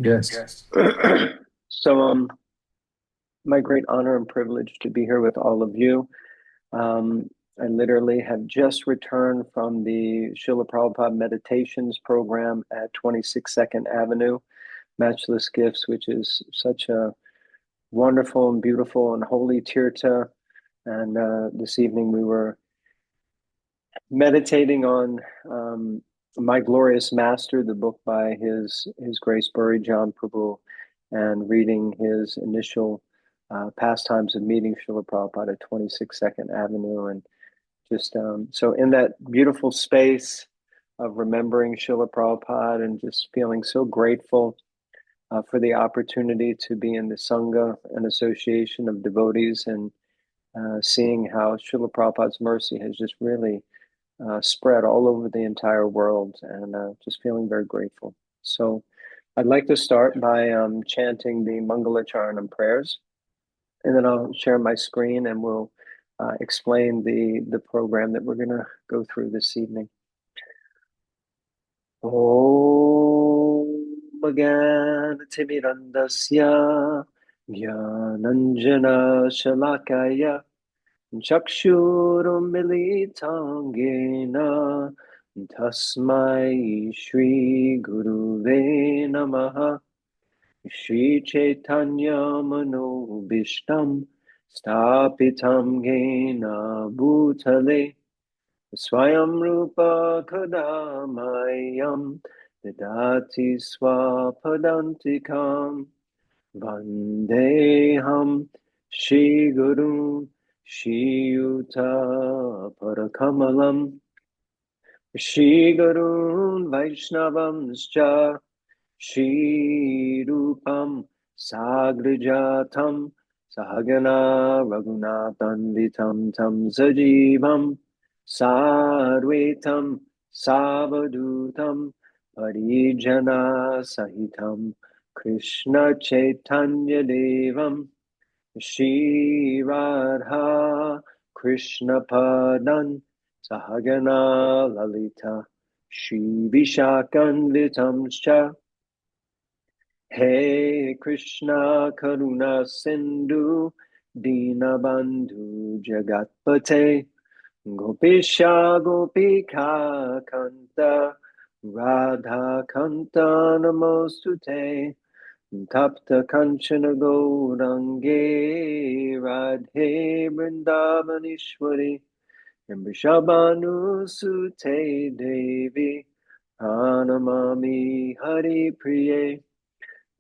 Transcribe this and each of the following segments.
Yes. So, my great honor and privilege to be here with all of you. Um, I literally have just returned from the Srila Prabhupada Meditations program at 26 Avenue, Matchless Gifts, which is such a wonderful and beautiful and holy tirtha. And this evening we were meditating on My Glorious Master, the book by His Grace Burijan Prabhu, and reading his initial pastimes of meeting Srila Prabhupada at 26 Avenue. And just so in that beautiful space of remembering Srila Prabhupada and just feeling so grateful for the opportunity to be in the Sangha, an association of devotees, and seeing how Srila Prabhupada's mercy has just really spread all over the entire world, and just feeling very grateful. So I'd like to start by chanting the Mangalacharanam prayers, and then I'll share my screen and we'll explain the program that we're going to go through this evening. Om Gyanatimirandasya Gyananjana Shalakaya Chakshurumilitam Gena Tasmai Shri Guruve Namaha Shri Chaitanya Manobishtam Stapitam Gena Bhutale Swayam Rupa Kadamayam Dadati Swapadantikam Vandeham Shri Guru Shri Yuta Parakamalam Shri Gurun Vaishnavamscha Shri Rupam Sagrajatam Sahagana Raghunathan Tam Sajivam Sarvetam Savadutam Parijana Sahitam Krishna Chaitanya Devam Shri Radha Krishna Padan Sahagana Lalita Shri Vishakanvitamscha Hey Krishna Karuna Sindhu Dinabandhu Jagatpate Gopisha Gopika Kanta Radha Kanta Namostute Tapta Kanchana Gourange Radhe Vrindavanishwari Vrishabhanu Sute Devi Pranamami Hari Priye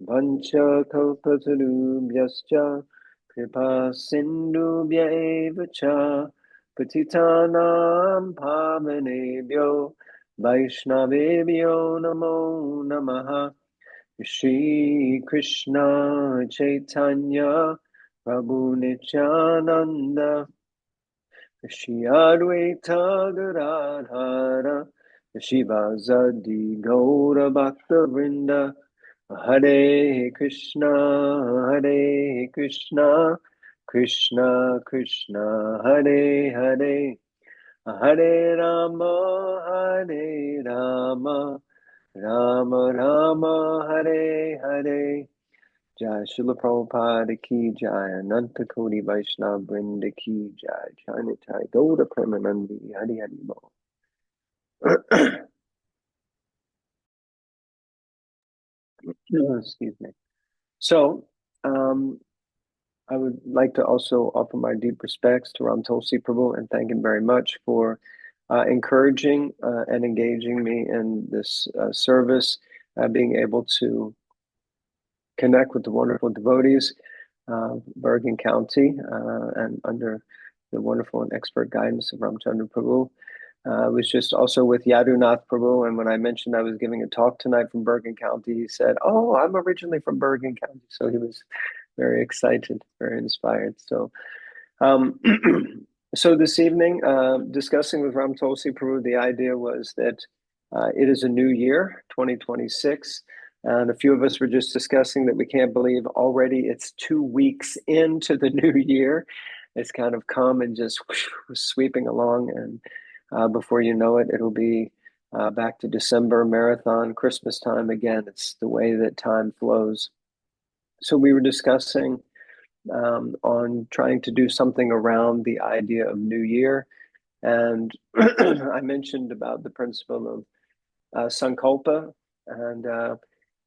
Vancha Kalpatarubhyascha Kripa Sindhubhya eva cha Patitanam Pavanebhyo Vaishnavebhyo Namo Namaha Shri Krishna Chaitanya Prabhu Nityananda Shri Advaita Gadadhara Shivasadi Gaura Bhakta Vrinda Hare Krishna Hare Krishna Krishna Krishna Hare Hare Hare Rama Hare Rama Rama Rama Hare Hare Jai Srila Prabhupada ki Jai Ananta Koti Vaishnava Vrinda ki Jai Jai Nitai Gauda Premanandi Hari Hari Bo. Excuse me. So, I would like to also offer my deep respects to Ram Tulsi Prabhu and thank him very much for encouraging and engaging me in this service, being able to connect with the wonderful devotees of Bergen County and under the wonderful and expert guidance of Ramchandra Prabhu. I was just also with Yadunath Prabhu, and when I mentioned I was giving a talk tonight from Bergen County, he said, "Oh, I'm originally from Bergen County," so he was very excited, very inspired. So, um, so this evening, discussing with Ram Tulsi Prabhu, the idea was that it is a new year, 2026. And a few of us were just discussing that we can't believe already it's 2 weeks into the new year. It's kind of come and just sweeping along. And before you know it, it'll be back to December, marathon, Christmas time again. It's the way that time flows. So we were discussing on trying to do something around the idea of New Year. And I mentioned about the principle of Sankalpa and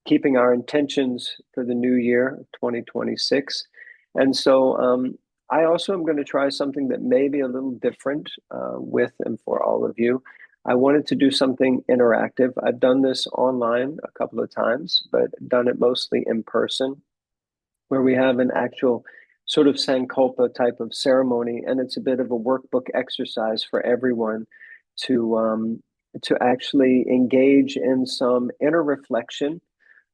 keeping our intentions for the new year, 2026. And so I also am going to try something that may be a little different with and for all of you. I wanted to do something interactive. I've done this online a couple of times, but done it mostly in person, where we have an actual sort of Sankalpa type of ceremony, and it's a bit of a workbook exercise for everyone to actually engage in some inner reflection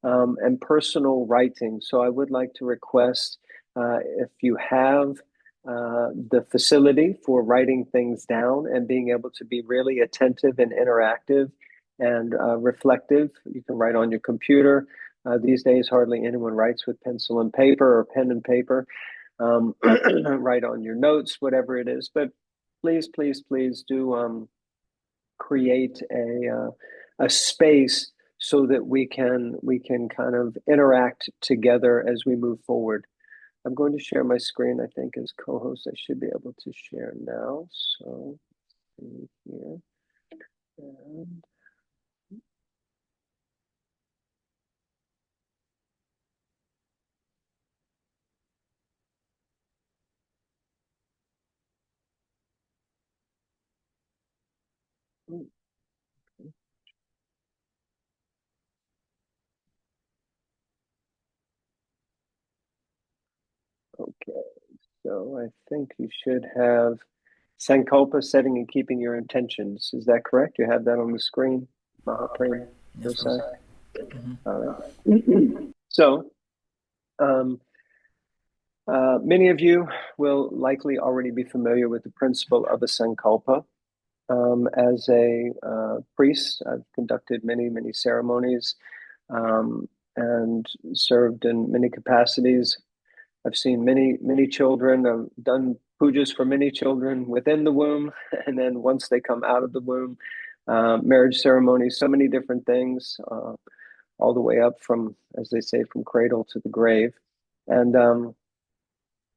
and personal writing. So I would like to request if you have the facility for writing things down and being able to be really attentive and interactive and reflective. You can write on your computer. These days, hardly anyone writes with pencil and paper or pen and paper. Write on your notes, whatever it is. But please, please, please do create a space so that we can kind of interact together as we move forward. I'm going to share my screen. I think as co-host, I should be able to share now. So here. And okay, so I think you should have Sankalpa, setting and keeping your intentions. Is that correct? You have that on the screen, Mahaprem Yes, bro. Prasad? Mm-hmm. All right. So, many of you will likely already be familiar with the principle of a Sankalpa. As a priest, I've conducted many, many ceremonies and served in many capacities. I've seen many, many children. I've done pujas for many children within the womb, and then once they come out of the womb, marriage ceremonies, so many different things, all the way up from, as they say, from cradle to the grave. And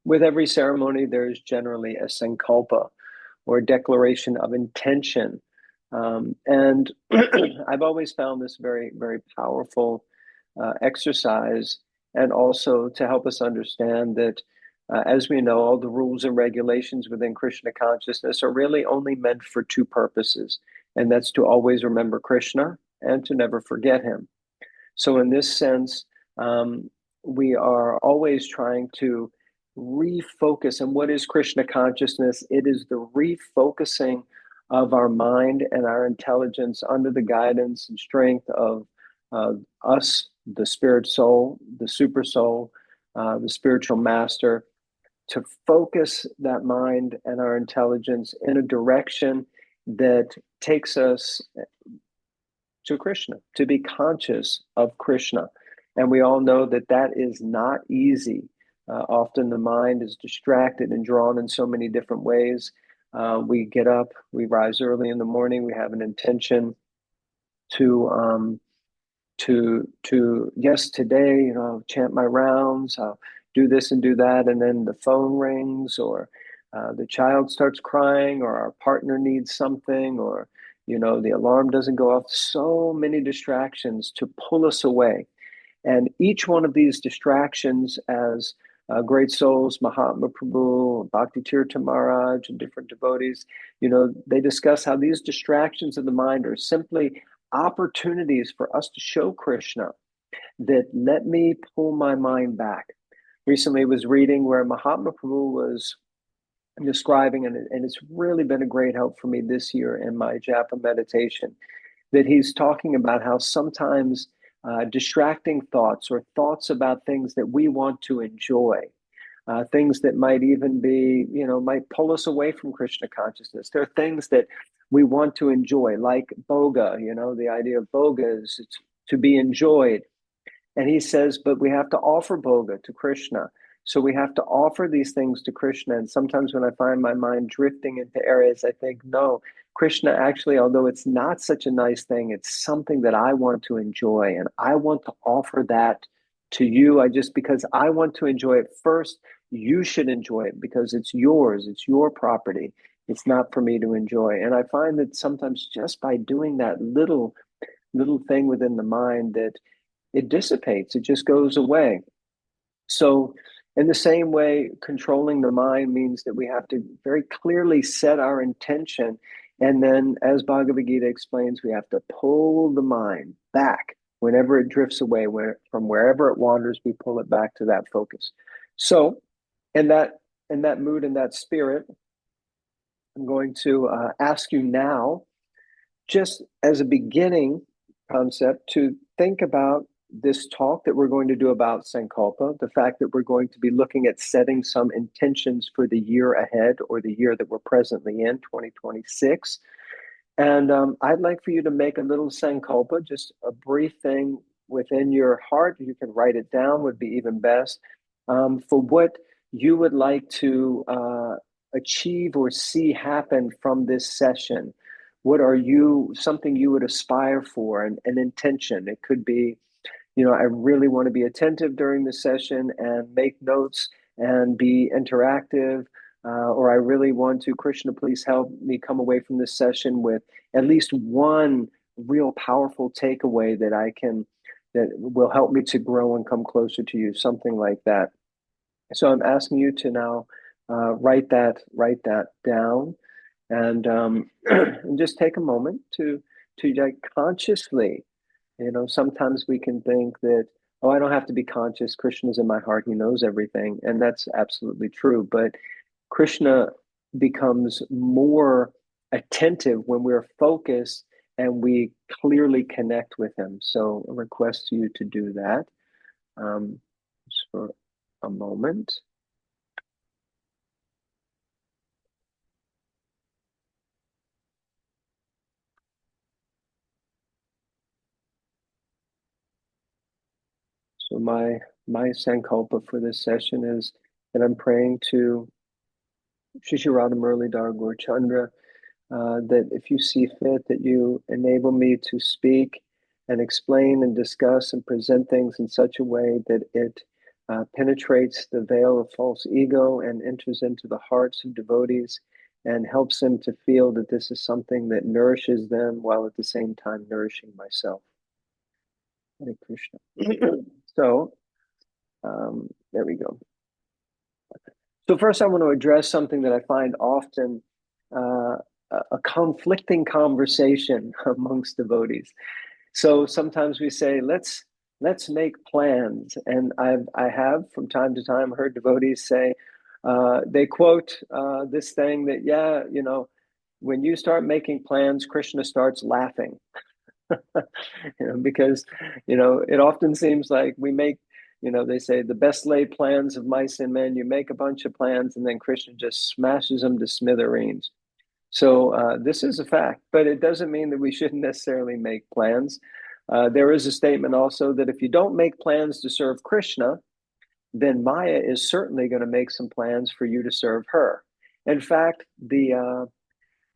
with every ceremony, there's generally a sankalpa or a declaration of intention. And I've always found this very, very powerful exercise, and also to help us understand that, as we know, all the rules and regulations within Krishna consciousness are really only meant for two purposes, and that's to always remember Krishna and to never forget him. So, in this sense, we are always trying to refocus. And what is Krishna consciousness? It is the refocusing of our mind and our intelligence under the guidance and strength of us, the spirit soul, the super soul, the spiritual master, to focus that mind and our intelligence in a direction that takes us to Krishna, to be conscious of Krishna. And we all know that that is not easy. Often the mind is distracted and drawn in so many different ways. We get up, we rise early in the morning, we have an intention to yes, today, chant my rounds, I'll do this and do that, and then the phone rings, or the child starts crying, or our partner needs something, or the alarm doesn't go off. So many distractions to pull us away. And each one of these distractions, as great souls, Mahatma Prabhu, Bhakti Tirtha Maharaj, and different devotees, they discuss how these distractions of the mind are simply opportunities for us to show Krishna that let me pull my mind back. Recently, I was reading where Mahatma Prabhu was describing, and it's really been a great help for me this year in my japa meditation, that he's talking about how sometimes distracting thoughts or thoughts about things that we want to enjoy, things that might even be, might pull us away from Krishna consciousness. There are things that we want to enjoy, like boga, the idea of boga is it's to be enjoyed. And he says, but we have to offer boga to Krishna. So we have to offer these things to Krishna. And sometimes when I find my mind drifting into areas, I think, no, Krishna actually, although it's not such a nice thing, it's something that I want to enjoy. And I want to offer that to you. Because I want to enjoy it first, you should enjoy it because it's yours, it's your property. It's not for me to enjoy. And I find that sometimes just by doing that little thing within the mind, that it dissipates, it just goes away. So, in the same way, controlling the mind means that we have to very clearly set our intention. And then, as Bhagavad Gita explains, we have to pull the mind back whenever it drifts away, from wherever it wanders, we pull it back to that focus. So, in that mood, in that spirit, I'm going to ask you now, just as a beginning concept, to think about this talk that we're going to do about Sankalpa, the fact that we're going to be looking at setting some intentions for the year ahead, or the year that we're presently in, 2026. And I'd like for you to make a little Sankalpa, just a brief thing within your heart. You can write it down, would be even best, for what you would like to achieve or see happen from this session. What are something you would aspire for, an intention? It could be, I really want to be attentive during the session and make notes and be interactive. Or I really want to, Krishna, please help me come away from this session with at least one real powerful takeaway that will help me to grow and come closer to you, something like that. So I'm asking you to now write that down, and and just take a moment to like consciously. Sometimes we can think that, oh, I don't have to be conscious. Krishna's in my heart. He knows everything. And that's absolutely true. But Krishna becomes more attentive when we're focused and we clearly connect with him. So I request you to do that, just for a moment. So my Sankalpa for this session is that I'm praying to Shishirada Muralidhar Gaurchandra, that if you see fit, that you enable me to speak and explain and discuss and present things in such a way that it penetrates the veil of false ego and enters into the hearts of devotees and helps them to feel that this is something that nourishes them while at the same time nourishing myself. Hare Krishna. So, there we go. So first I want to address something that I find often a conflicting conversation amongst devotees. So sometimes we say, let's make plans. And I have from time to time heard devotees say, they quote this thing that, yeah, when you start making plans, Krishna starts laughing. Because, it often seems like we make, they say the best laid plans of mice and men, you make a bunch of plans and then Krishna just smashes them to smithereens. So this is a fact, but it doesn't mean that we shouldn't necessarily make plans. There is a statement also that if you don't make plans to serve Krishna, then Maya is certainly going to make some plans for you to serve her. In fact,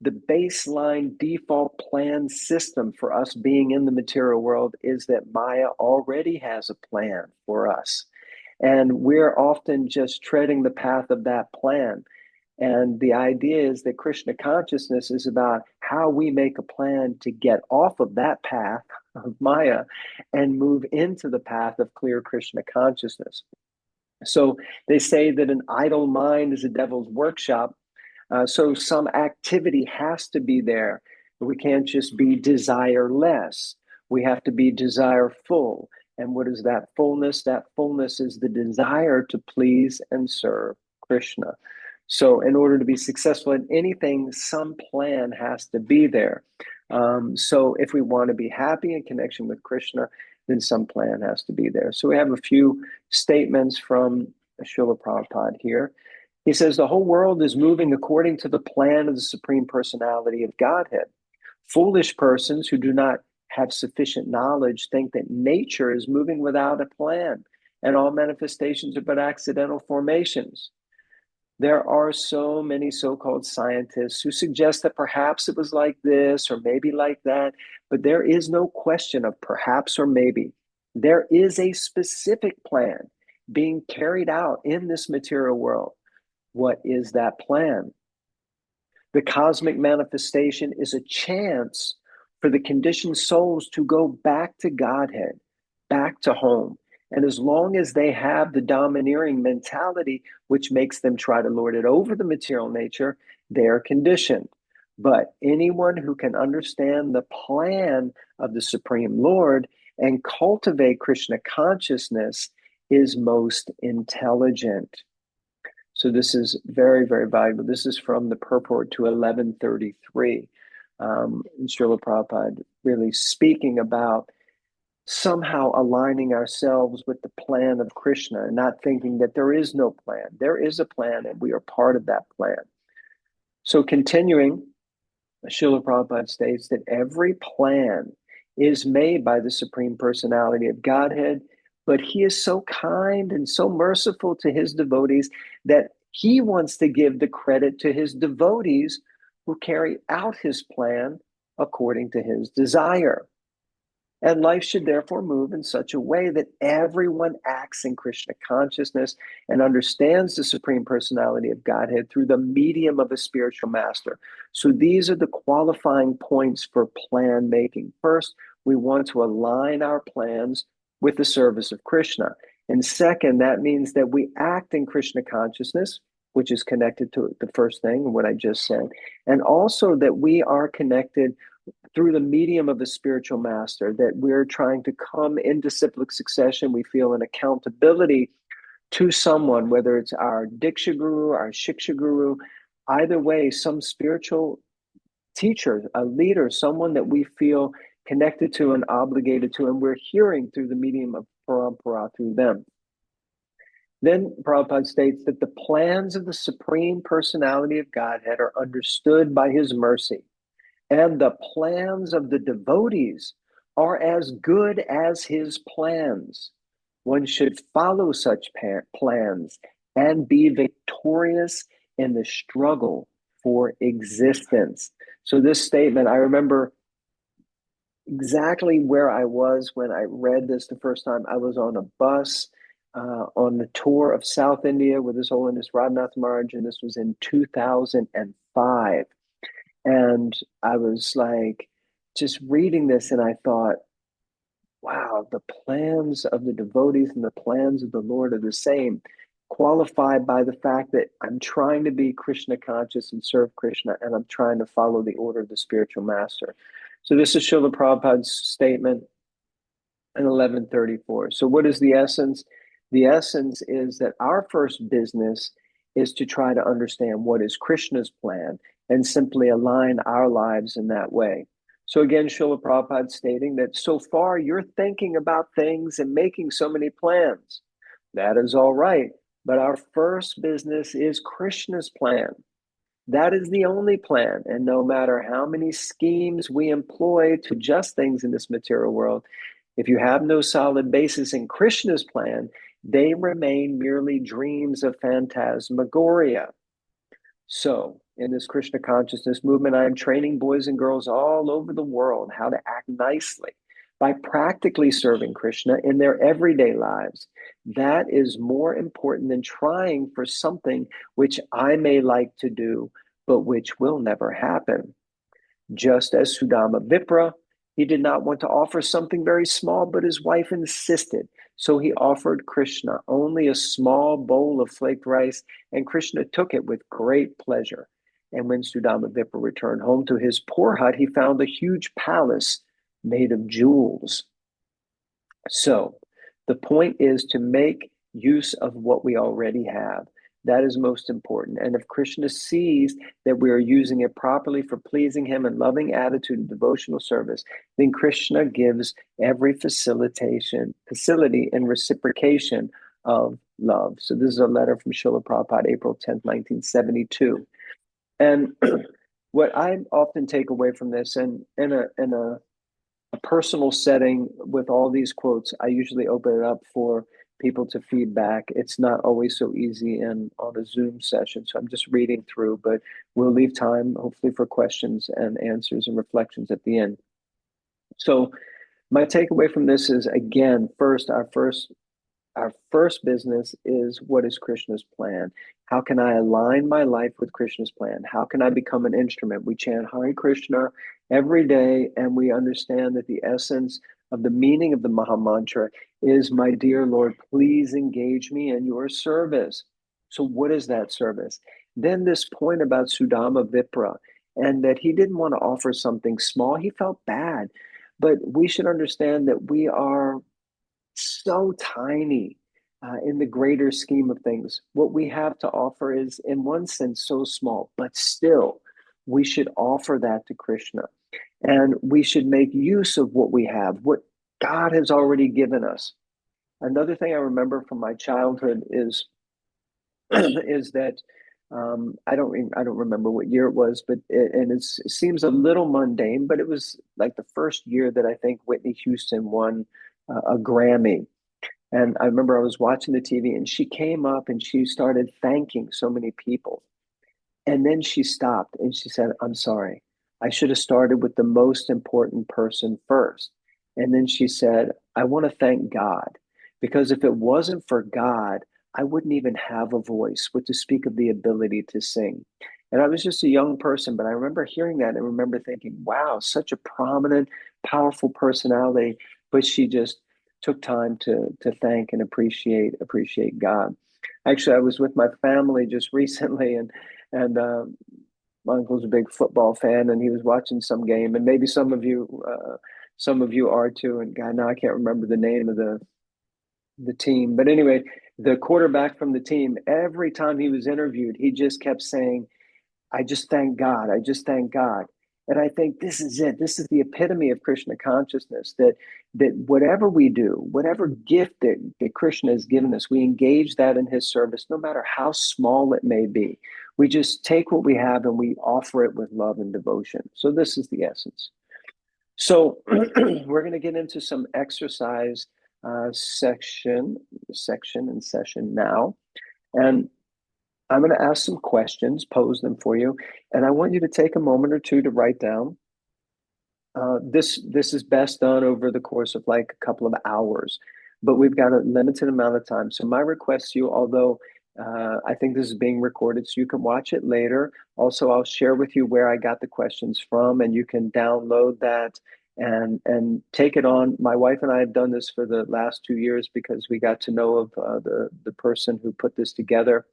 the baseline default plan system for us being in the material world is that Maya already has a plan for us. And we're often just treading the path of that plan. And the idea is that Krishna consciousness is about how we make a plan to get off of that path of Maya and move into the path of clear Krishna consciousness. So they say that an idle mind is a devil's workshop. So some activity has to be there. We can't just be desireless. We have to be desireful. And what is that fullness? That fullness is the desire to please and serve Krishna. So in order to be successful in anything, some plan has to be there. So if we want to be happy in connection with Krishna, then some plan has to be there. So we have a few statements from Srila Prabhupada here. He says, the whole world is moving according to the plan of the Supreme Personality of Godhead. Foolish persons who do not have sufficient knowledge think that nature is moving without a plan. and all manifestations are but accidental formations. There are so many so-called scientists who suggest that perhaps it was like this or maybe like that, but there is no question of perhaps or maybe. There is a specific plan being carried out in this material world. What is that plan? The cosmic manifestation is a chance for the conditioned souls to go back to Godhead, back to home. And as long as they have the domineering mentality, which makes them try to lord it over the material nature, they are conditioned. But anyone who can understand the plan of the Supreme Lord and cultivate Krishna consciousness is most intelligent. So this is very, very valuable. This is from the purport to 1133. Srila Prabhupada really speaking about somehow aligning ourselves with the plan of Krishna and not thinking that there is no plan. There is a plan and we are part of that plan. So continuing, Srila Prabhupada states that every plan is made by the Supreme Personality of Godhead, but he is so kind and so merciful to his devotees that he wants to give the credit to his devotees who carry out his plan according to his desire. And life should therefore move in such a way that everyone acts in Krishna consciousness and understands the Supreme Personality of Godhead through the medium of a spiritual master. So these are the qualifying points for plan making. First, we want to align our plans with the service of Krishna. And second, that means that we act in Krishna consciousness, which is connected to the first thing, what I just said, and also that we are connected through the medium of the spiritual master, that we're trying to come in disciplic succession. We feel an accountability to someone, whether it's our Diksha Guru, our Shiksha Guru, either way, some spiritual teacher, a leader, someone that we feel connected to and obligated to, and we're hearing through the medium of parampara through them. Then Prabhupada states that the plans of the Supreme Personality of Godhead are understood by his mercy, and the plans of the devotees are as good as his plans. One should follow such plans and be victorious in the struggle for existence. So this statement, I remember exactly where I was when I read this the first time. I was on a bus on the tour of South India with His Holiness Radhanath Maharaj, and this was in 2005. And I was like, just reading this, and I thought, wow, the plans of the devotees and the plans of the Lord are the same, qualified by the fact that I'm trying to be Krishna conscious and serve Krishna, and I'm trying to follow the order of the spiritual master. So this is Srila Prabhupada's statement in 1134. So what is the essence? The essence is that our first business is to try to understand what is Krishna's plan and simply align our lives in that way. So again, Srila Prabhupada stating that so far you're thinking about things and making so many plans. That is all right. But our first business is Krishna's plan. That is the only plan. And no matter how many schemes we employ to adjust things in this material world, if you have no solid basis in Krishna's plan, they remain merely dreams of phantasmagoria. So, in this Krishna consciousness movement, I am training boys and girls all over the world how to act nicely by practically serving Krishna in their everyday lives. That is more important than trying for something which I may like to do, but which will never happen. Just as Sudama Vipra, he did not want to offer something very small, but his wife insisted. So he offered Krishna only a small bowl of flaked rice, and Krishna took it with great pleasure. And when Sudama Vipra returned home to his poor hut, he found a huge palace made of jewels. So the point is to make use of what we already have. That is most important. And if Krishna sees that we are using it properly for pleasing him and loving attitude and devotional service, then Krishna gives every facility and reciprocation of love. So this is a letter from Srila Prabhupada, April 10th, 1972. And what I often take away from this, and in a a personal setting with all these quotes, I usually open it up for people to feedback. It's not always so easy in on a Zoom session, so I'm just reading through, but we'll leave time hopefully for questions and answers and reflections at the end. So my takeaway from this is again, our first business is, what is Krishna's plan? How can I align my life with Krishna's plan? How can I become an instrument? We chant Hare Krishna every day, and we understand that the essence of the meaning of the Maha Mantra is, my dear Lord, please engage me in your service. So, what is that service? Then, this point about Sudama Vipra, and that he didn't want to offer something small, he felt bad. But we should understand that we are so tiny in the greater scheme of things. What we have to offer is, in one sense, so small, but still, we should offer that to Krishna. And we should make use of what we have, what God has already given us. Another thing I remember from my childhood is is that I don't remember what year it was, but it seems a little mundane, but it was like the first year that I think Whitney Houston won a Grammy. And I remember I was watching the TV and she came up and she started thanking so many people. And then she stopped and she said, I'm sorry. I should have started with the most important person first. And then she said, I want to thank God, because if it wasn't for God, I wouldn't even have a voice, what to speak of the ability to sing. And I was just a young person, but I remember hearing that and remember thinking, wow, such a prominent, powerful personality. But she just took time to thank and appreciate God. Actually, I was with my family just recently, and my uncle's a big football fan, and he was watching some game, and maybe some of you are too. And God, now I can't remember the name of the team, but anyway, the quarterback from the team, every time he was interviewed, he just kept saying, I just thank God. I just thank God. And I think this is it. This is the epitome of Krishna consciousness, that whatever we do, whatever gift that Krishna has given us, we engage that in his service, no matter how small it may be. We just take what we have and we offer it with love and devotion. So this is the essence. So we're going to get into some exercise section and session now. And I'm going to ask some questions, pose them for you, and I want you to take a moment or two to write down. This is best done over the course of like a couple of hours, but we've got a limited amount of time. So my request to you, although I think this is being recorded, so you can watch it later. Also, I'll share with you where I got the questions from, and you can download that and take it on. My wife and I have done this for the last 2 years because we got to know of the person who put this together.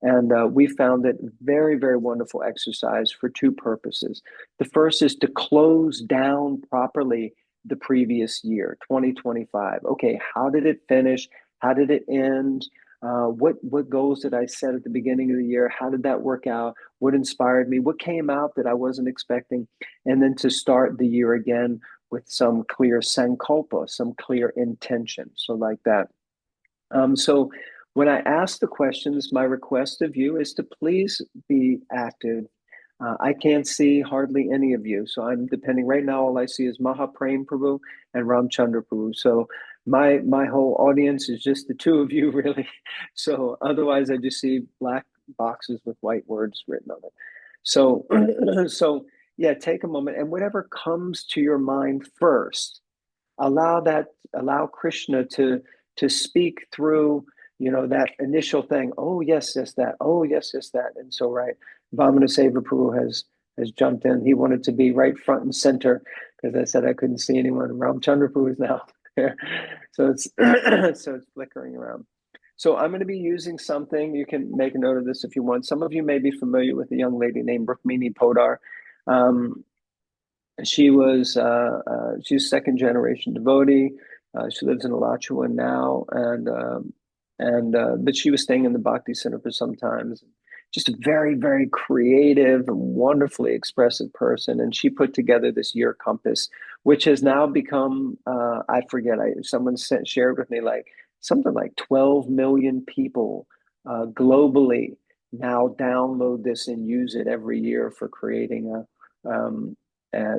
And we found it very, very wonderful exercise for two purposes. The first is to close down properly the previous year, 2025. Okay, how did it finish? How did it end? What goals did I set at the beginning of the year? How did that work out? What inspired me? What came out that I wasn't expecting? And then to start the year again with some clear sankalpa, some clear intention. So like that. So when I ask the questions, my request of you is to please be active. I can't see hardly any of you, so I'm depending right now. All I see is Mahaprem Prabhu and Ramchandra Prabhu. So my whole audience is just the two of you, really. So otherwise, I just see black boxes with white words written on it. So so yeah, take a moment and whatever comes to your mind first, allow Krishna to speak through, that initial thing. Oh yes, yes, that. Oh yes, yes, that. And so right, Vamana Seva Prabhu has jumped in. He wanted to be right front and center because I said I couldn't see anyone. Ramchandra Prabhu is now there. So it's so it's flickering around. So I'm going to be using something. You can make a note of this if you want. Some of you may be familiar with a young lady named Rukmini Podar. Um, she's second generation devotee. She lives in Alachua now, and but she was staying in the Bhakti Center for some time. Just a very, very creative and wonderfully expressive person. And she put together this year compass, which has now become, I forget, someone shared with me like something like 12 million people globally now download this and use it every year for creating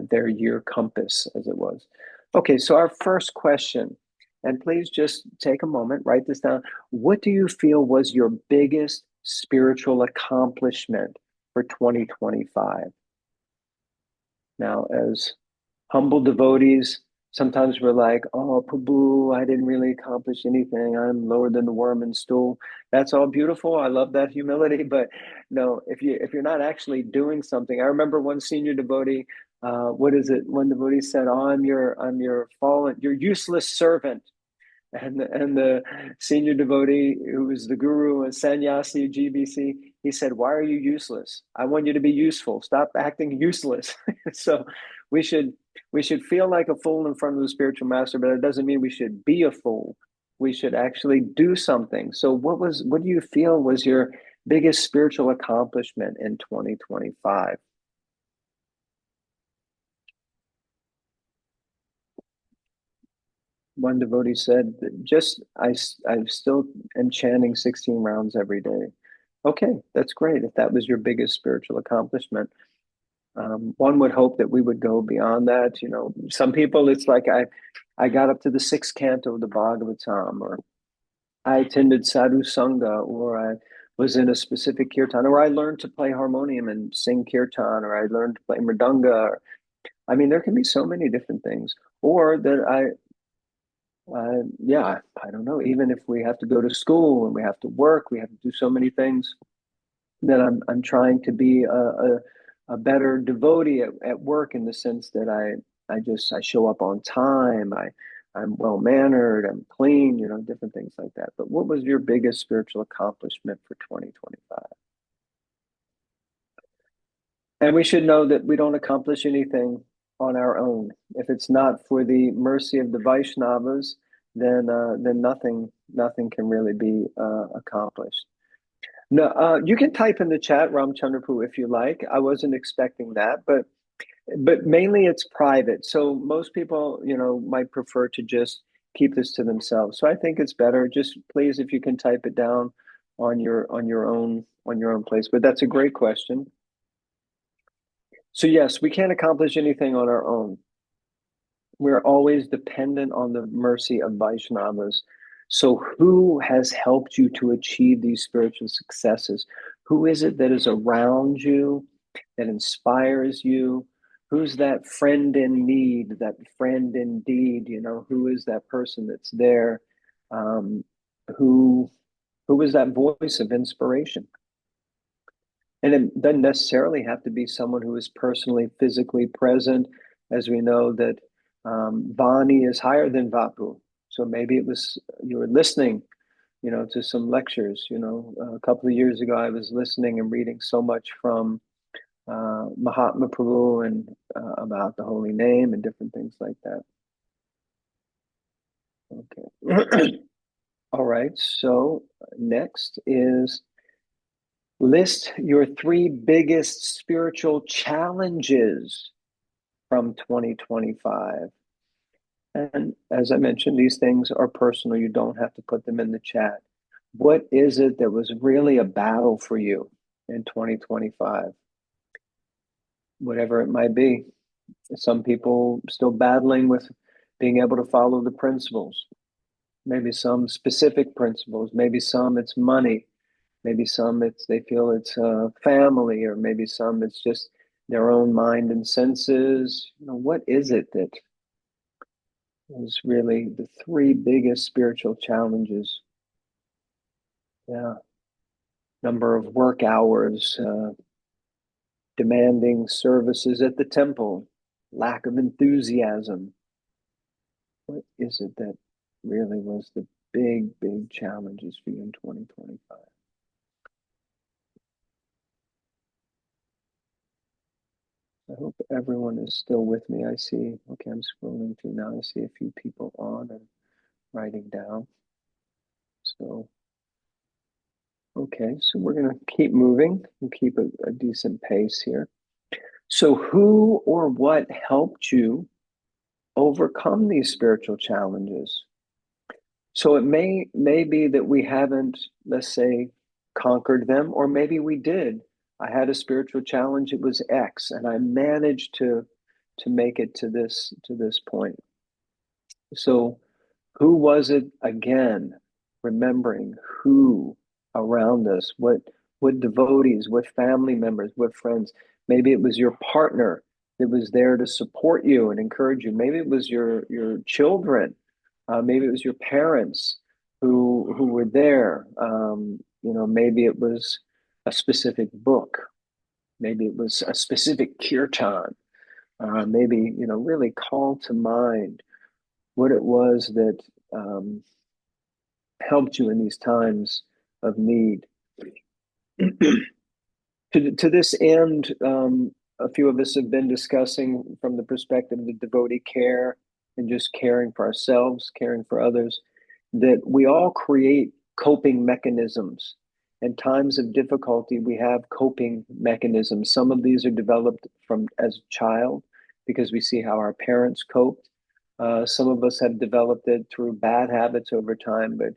their year compass, as it was. Okay, so our first question, and please just take a moment, write this down. What do you feel was your biggest spiritual accomplishment for 2025? Now, as humble devotees, sometimes we're like, oh, Prabhu, I didn't really accomplish anything. I'm lower than the worm in stool. That's all beautiful. I love that humility. But no, if you're not actually doing something, I remember one senior devotee, what is it? One devotee said, oh, I'm your fallen, your useless servant. And the senior devotee who was the guru and sannyasi GBC, he said, why are you useless? I want you to be useful. Stop acting useless. So we should we should feel like a fool in front of the spiritual master, but it doesn't mean we should be a fool. We should actually do something. So what do you feel was your biggest spiritual accomplishment in 2025? One devotee said, just I still am chanting 16 rounds every day. Okay, that's great. If that was your biggest spiritual accomplishment, one would hope that we would go beyond that. You know, some people, it's like I got up to the sixth canto of the Bhagavatam, or I attended sadhu sangha, or I was in a specific kirtan, or I learned to play harmonium and sing kirtan, or I learned to play mridanga. I mean, there can be so many different things. Or that yeah, I don't know. Even if we have to go to school and we have to work, we have to do so many things. That I'm trying to be a better devotee at work, in the sense that I show up on time. I'm well mannered. I'm clean. You know, different things like that. But what was your biggest spiritual accomplishment for 2025? And we should know that we don't accomplish anything on our own. If it's not for the mercy of the Vaishnavas, then nothing can really be accomplished. No, you can type in the chat, Ramchandrapu, if you like. I wasn't expecting that, but mainly it's private. So most people, might prefer to just keep this to themselves. So I think it's better. Just please, if you can type it down on your own place. But that's a great question. So yes, we can't accomplish anything on our own. We're always dependent on the mercy of Vaishnavas. So, who has helped you to achieve these spiritual successes? Who is it that is around you, that inspires you? Who's that friend in need, that friend indeed? Who is that person that's there? Um, who who is that voice of inspiration? And it doesn't necessarily have to be someone who is personally, physically present, as we know that Vani is higher than Vapu. So maybe it was you were listening, to some lectures. A couple of years ago, I was listening and reading so much from Mahatma Prabhu and about the holy name and different things like that. Okay. All right. So next is list your three biggest spiritual challenges from 2025. And as I mentioned, these things are personal. You don't have to put them in the chat. What is it that was really a battle for you in 2025? Whatever it might be. Some people still battling with being able to follow the principles. Maybe some specific principles. Maybe some it's money. Maybe some they feel it's family, or maybe some it's just their own mind and senses. What is it that is really the three biggest spiritual challenges? Yeah, number of work hours, demanding services at the temple, lack of enthusiasm. What is it that really was the big challenges for you in 2025? I hope everyone is still with me. I see, okay, I'm scrolling through now. I see a few people on and writing down. So, okay, so we're going to keep moving and keep a decent pace here. So, who or what helped you overcome these spiritual challenges? So it may be that we haven't, let's say, conquered them, or maybe we did. I had a spiritual challenge, it was X, and I managed to make it to this point. So who was it again? Remembering who around us, what devotees, what family members, what friends. Maybe it was your partner that was there to support you and encourage you. Maybe it was your children. Maybe it was your parents who were there. Maybe it was a specific book. Maybe it was a specific kirtan. Maybe really call to mind what it was that um, helped you in these times of need. To this end, a few of us have been discussing from the perspective of devotee care and just caring for ourselves, caring for others, that we all create coping mechanisms. In times of difficulty, we have coping mechanisms. Some of these are developed from as a child because we see how our parents coped. Some of us have developed it through bad habits over time, but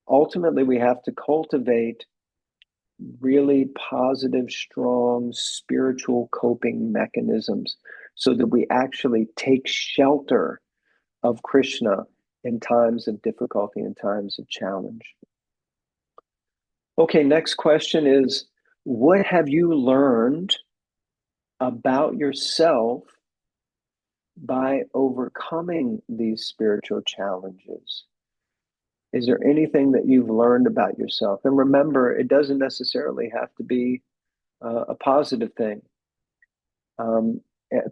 ultimately we have to cultivate really positive, strong spiritual coping mechanisms so that we actually take shelter of Krishna in times of difficulty, in times of challenge. Okay, next question is, what have you learned about yourself by overcoming these spiritual challenges? Is there anything that you've learned about yourself? And remember, it doesn't necessarily have to be a positive thing.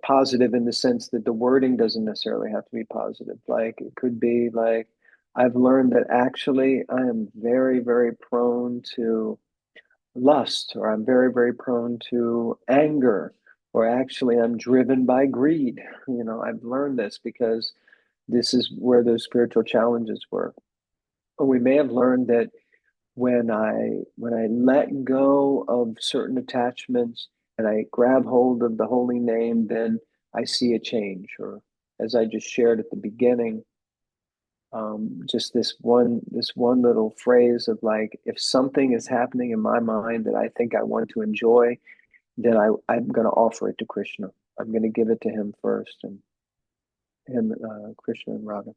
Positive in the sense that the wording doesn't necessarily have to be positive. Like it could be like, I've learned that actually I am very, very prone to lust, or I'm very, very prone to anger, or actually I'm driven by greed. I've learned this because this is where those spiritual challenges were. Or we may have learned that when I let go of certain attachments and I grab hold of the holy name, then I see a change. Or as I just shared at the beginning, just this one little phrase of like, if something is happening in my mind that I think I want to enjoy, then I'm going to offer it to Krishna. I'm going to give it to him first, and Krishna and Radha.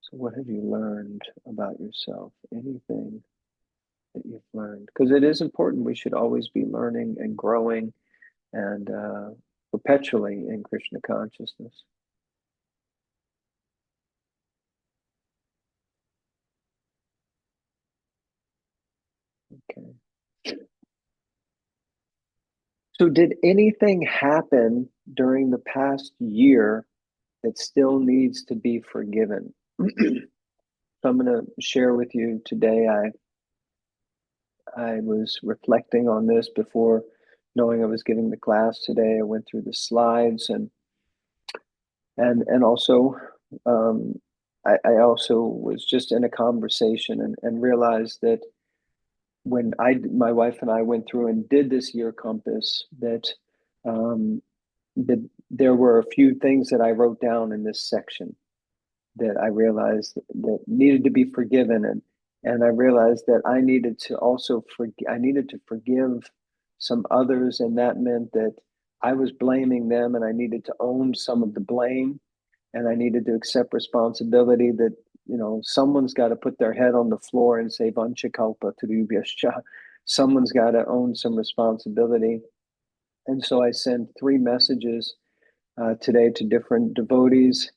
So what have you learned about yourself? Anything that you've learned? Because it is important. We should always be learning and growing and perpetually in Krishna consciousness. Okay. So did anything happen during the past year that still needs to be forgiven? So I'm going to share with you today. I was reflecting on this before knowing I was giving the class today. I went through the slides and also I also was just in a conversation and realized that when my wife and I went through and did this year compass, um, that there were a few things that I wrote down in this section that I realized that needed to be forgiven, and I realized that I needed to also I needed to forgive some others, and that meant that I was blaming them, and I needed to own some of the blame, and I needed to accept responsibility that someone's got to put their head on the floor and say Vanchakalpa to the Someone's got to own some responsibility, and so I sent 3 messages today to different devotees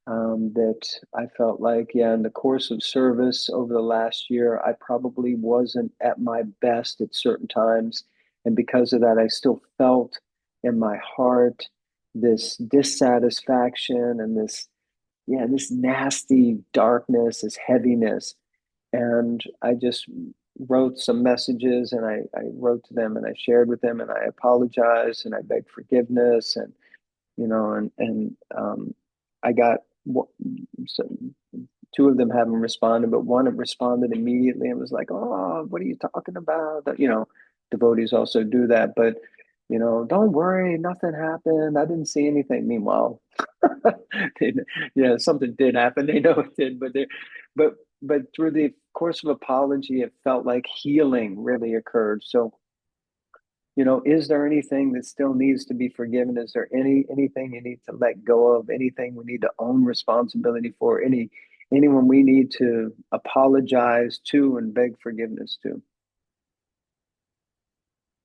that I felt like, yeah, in the course of service over the last year, I probably wasn't at my best at certain times. And because of that, I still felt in my heart this dissatisfaction and this nasty darkness, this heaviness. And I just wrote some messages and I wrote to them and I shared with them and I apologized and I begged forgiveness and I got so 2 of them haven't responded, but one had responded immediately and was like, "Oh, what are you talking about?" Devotees also do that, but don't worry, nothing happened. I didn't see anything. Meanwhile, something did happen. They know it did, but but through the course of apology, it felt like healing really occurred. So Is there anything that still needs to be forgiven? Is there anything you need to let go of? Anything we need to own responsibility for? Anyone we need to apologize to and beg forgiveness to?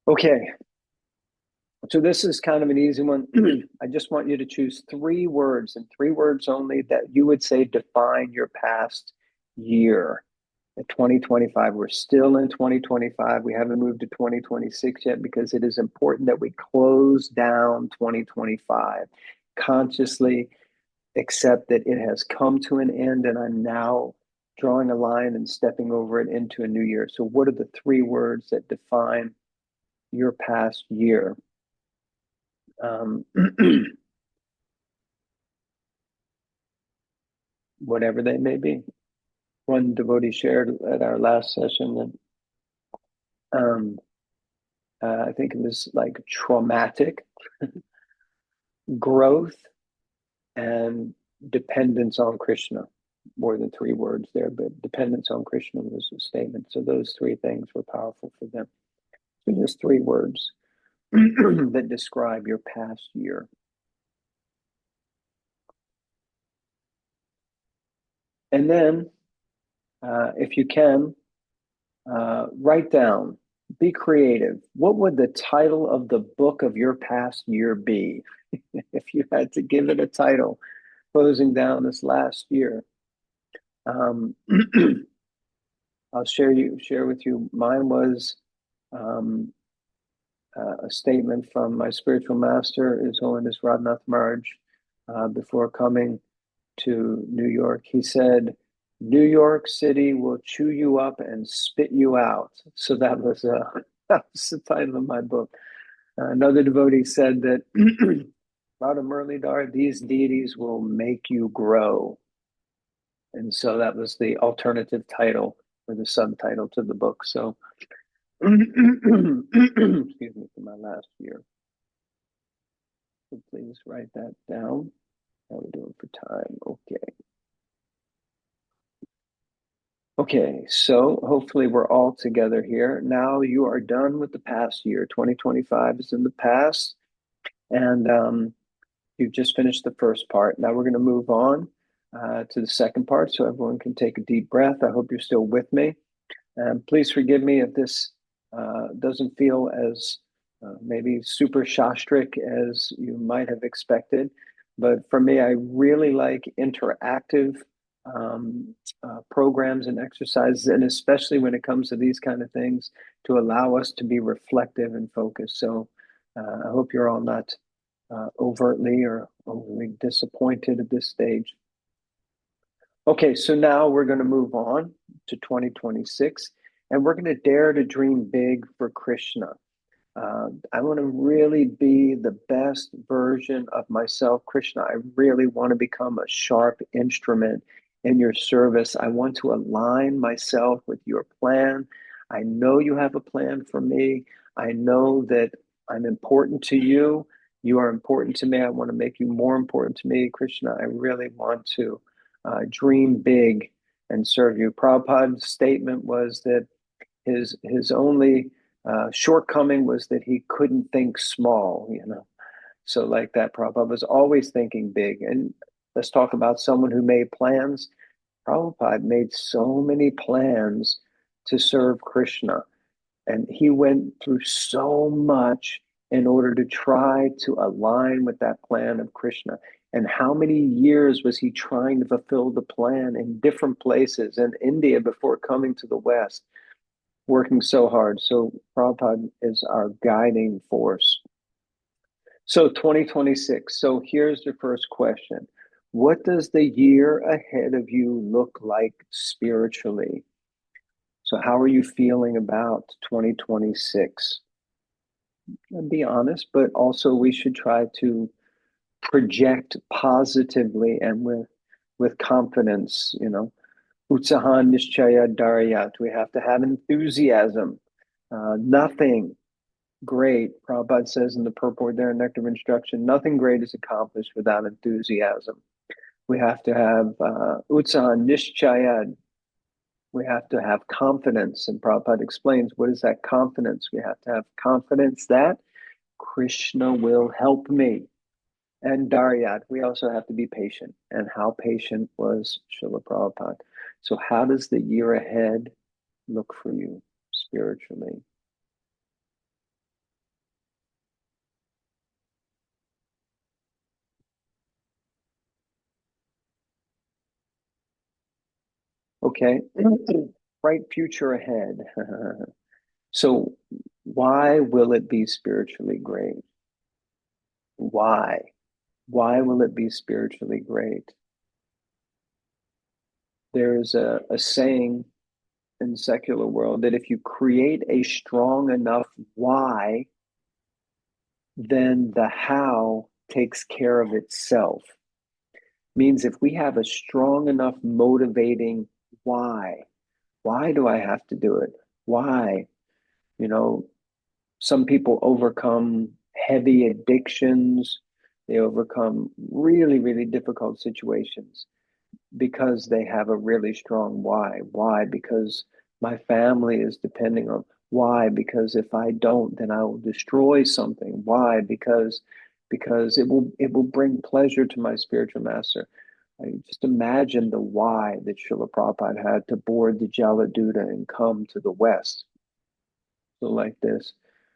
Okay, so this is kind of an easy one. I just want you to choose 3 words and 3 words only that you would say define your past year. At 2025, we're still in 2025. We haven't moved to 2026 yet because it is important that we close down 2025, consciously accept that it has come to an end and I'm now drawing a line and stepping over it into a new year. So, what are the 3 words that define your past year? Um, Whatever they may be. One devotee shared at our last session that I think it was like traumatic growth and dependence on Krishna. More than 3 words there, but dependence on Krishna was a statement. So those 3 things were powerful for them. So just 3 words that describe your past year. And then, if you can, write down, be creative. What would the title of the book of your past year be? If you had to give it a title, closing down this last year. Um, I'll share with you. Mine was um, a statement from my spiritual master, His Holiness Radhanath Maharaj, before coming to New York. He said, "New York City will chew you up and spit you out." So that was that was the title of my book. Another devotee said that Radha Murlidhar, these deities will make you grow. And so that was the alternative title or the subtitle to the book. So, excuse me, for my last year. So please write that down. How are we doing for time? Okay. Okay, so hopefully we're all together here. Now you are done with the past year. 2025 is in the past, and you've just finished the first part. Now we're going to move on to the second part so everyone can take a deep breath. I hope you're still with me. And please forgive me if this doesn't feel as maybe super shastric as you might have expected. But for me, I really like interactive programs and exercises, and especially when it comes to these kind of things, to allow us to be reflective and focused. So I hope you're all not overtly or overly disappointed at this stage. Okay, so now we're going to move on to 2026, and we're going to dare to dream big for Krishna. I want to really be the best version of myself, Krishna. I really want to become a sharp instrument in your service. I want to align myself with your plan. I know you have a plan for me. I know that I'm important to you. You are important to me. I want to make you more important to me, Krishna. I really want to dream big and serve you. Prabhupada's statement was that his only shortcoming was that he couldn't think small. So like that, Prabhupada was always thinking big. And let's talk about someone who made plans. Prabhupada made so many plans to serve Krishna, and he went through so much in order to try to align with that plan of Krishna. And how many years was he trying to fulfill the plan in different places in India before coming to the West, working so hard? So Prabhupada is our guiding force. So 2026. So here's the first question. What does the year ahead of you look like spiritually? So how are you feeling about 2026? And be honest, but also we should try to project positively and with confidence. Utsahan nishchaya daryat. We have to have enthusiasm. Nothing great, Prabhupada says in the purport there in Nectar of Instruction, nothing great is accomplished without enthusiasm. We have to have utsahan nishchaya. We have to have confidence. And Prabhupada explains, what is that confidence? We have to have confidence that Krishna will help me. And Daryat, we also have to be patient. And how patient was Srila Prabhupada? So, how does the year ahead look for you spiritually? Okay, bright future ahead. So, why will it be spiritually great? Why? Why will it be spiritually great? There is a saying in the secular world that if you create a strong enough why, then the how takes care of itself. Means if we have a strong enough motivating why do I have to do it? Why? You know, some people overcome heavy addictions, they overcome really, really difficult situations because they have a really strong why. Why? Because my family is depending on. Why? Because if I don't, then I will destroy something. Why? Because it will bring pleasure to my spiritual master. I just imagine the why that Srila Prabhupada had to board the Jaladuta and come to the West. So like this,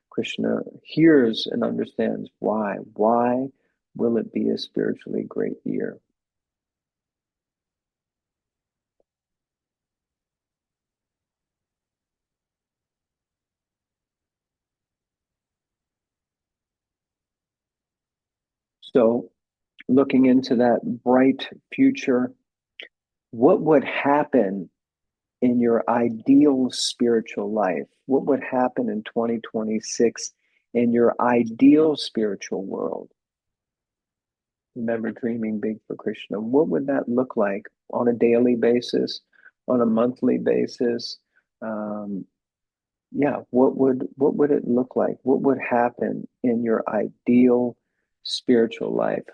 Krishna hears and understands why. Why will it be a spiritually great year? So looking into that bright future, what would happen in your ideal spiritual life? What would happen in 2026 in your ideal spiritual world? Remember dreaming big for Krishna. What would that look like on a daily basis, on a monthly basis? Um, yeah, what would it look like? What would happen in your ideal spiritual life?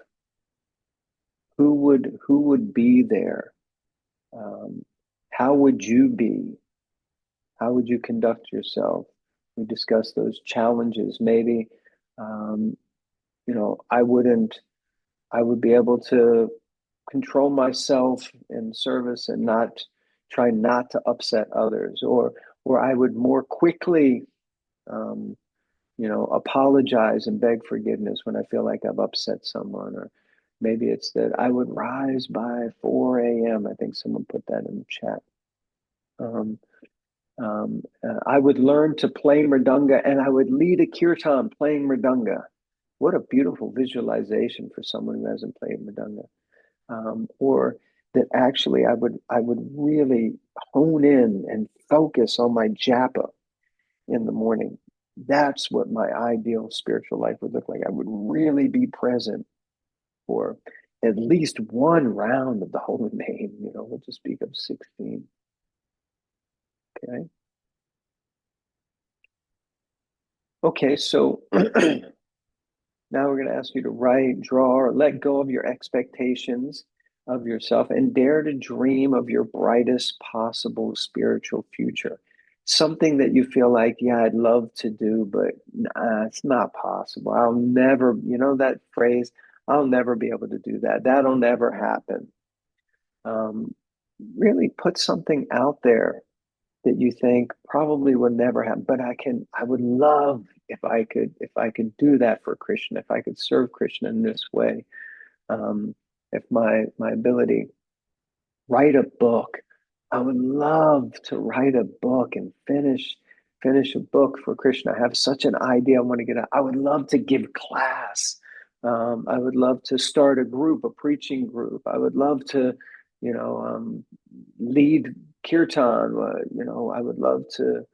Who would be there? Um, how would you be? How would you conduct yourself? We discussed those challenges. Maybe, um, I would be able to control myself in service and not try not to upset others, or I would more quickly, um, apologize and beg forgiveness when I feel like I've upset someone, or maybe it's that I would rise by 4 a.m. I think someone put that in the chat. Um, I would learn to play mridanga and I would lead a kirtan playing mridanga. What a beautiful visualization for someone who hasn't played mridanga. Or that actually I would really hone in and focus on my japa in the morning. That's what my ideal spiritual life would look like. I would really be present for at least one round of the holy name. We'll just speak of 16. Okay. Okay, so now we're going to ask you to write, draw, or let go of your expectations of yourself and dare to dream of your brightest possible spiritual future. Something that you feel like, yeah, I'd love to do, but nah, it's not possible. I'll never, that phrase, I'll never be able to do that. That'll never happen. Um, really put something out there that you think probably will never happen, but I would love if I could do that for Krishna, if I could serve Krishna in this way. If my ability, write a book. I would love to write a book and finish a book for Krishna. I have such an idea I want to get out. I would love to give class. I would love to start a group, a preaching group. I would love to, lead kirtan. I would love to,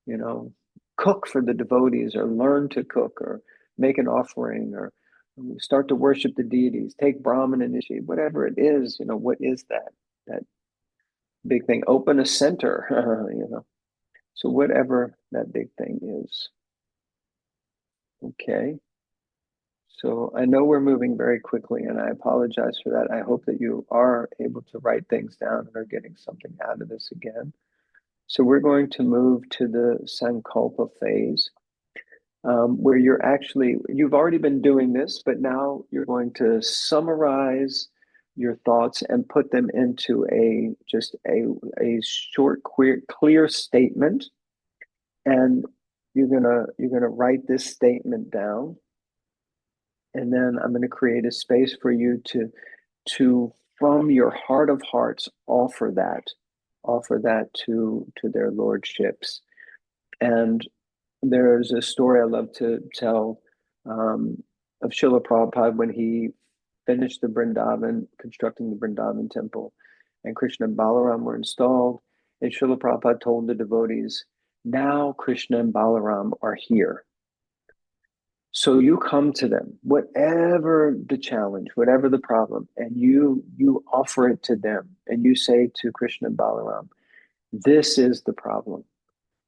you know, cook for the devotees or learn to cook or make an offering or start to worship the deities, take Brahmin initiate, whatever it is, what is that big thing? Open a center, So whatever that big thing is. Okay. So I know we're moving very quickly and I apologize for that. I hope that you are able to write things down and are getting something out of this again. So we're going to move to the Sankalpa phase, where you've already been doing this, but now you're going to summarize your thoughts and put them into a short, clear statement. And you're gonna write this statement down, and then I'm going to create a space for you to from your heart of hearts offer that to their lordships. And there's a story I love to tell, of Srila Prabhupada when he finished constructing the Vrindavan temple, and Krishna and Balaram were installed. And Srila Prabhupada told the devotees, now Krishna and Balaram are here. So you come to them, whatever the challenge, whatever the problem, and you offer it to them, and you say to Krishna and Balaram, this is the problem.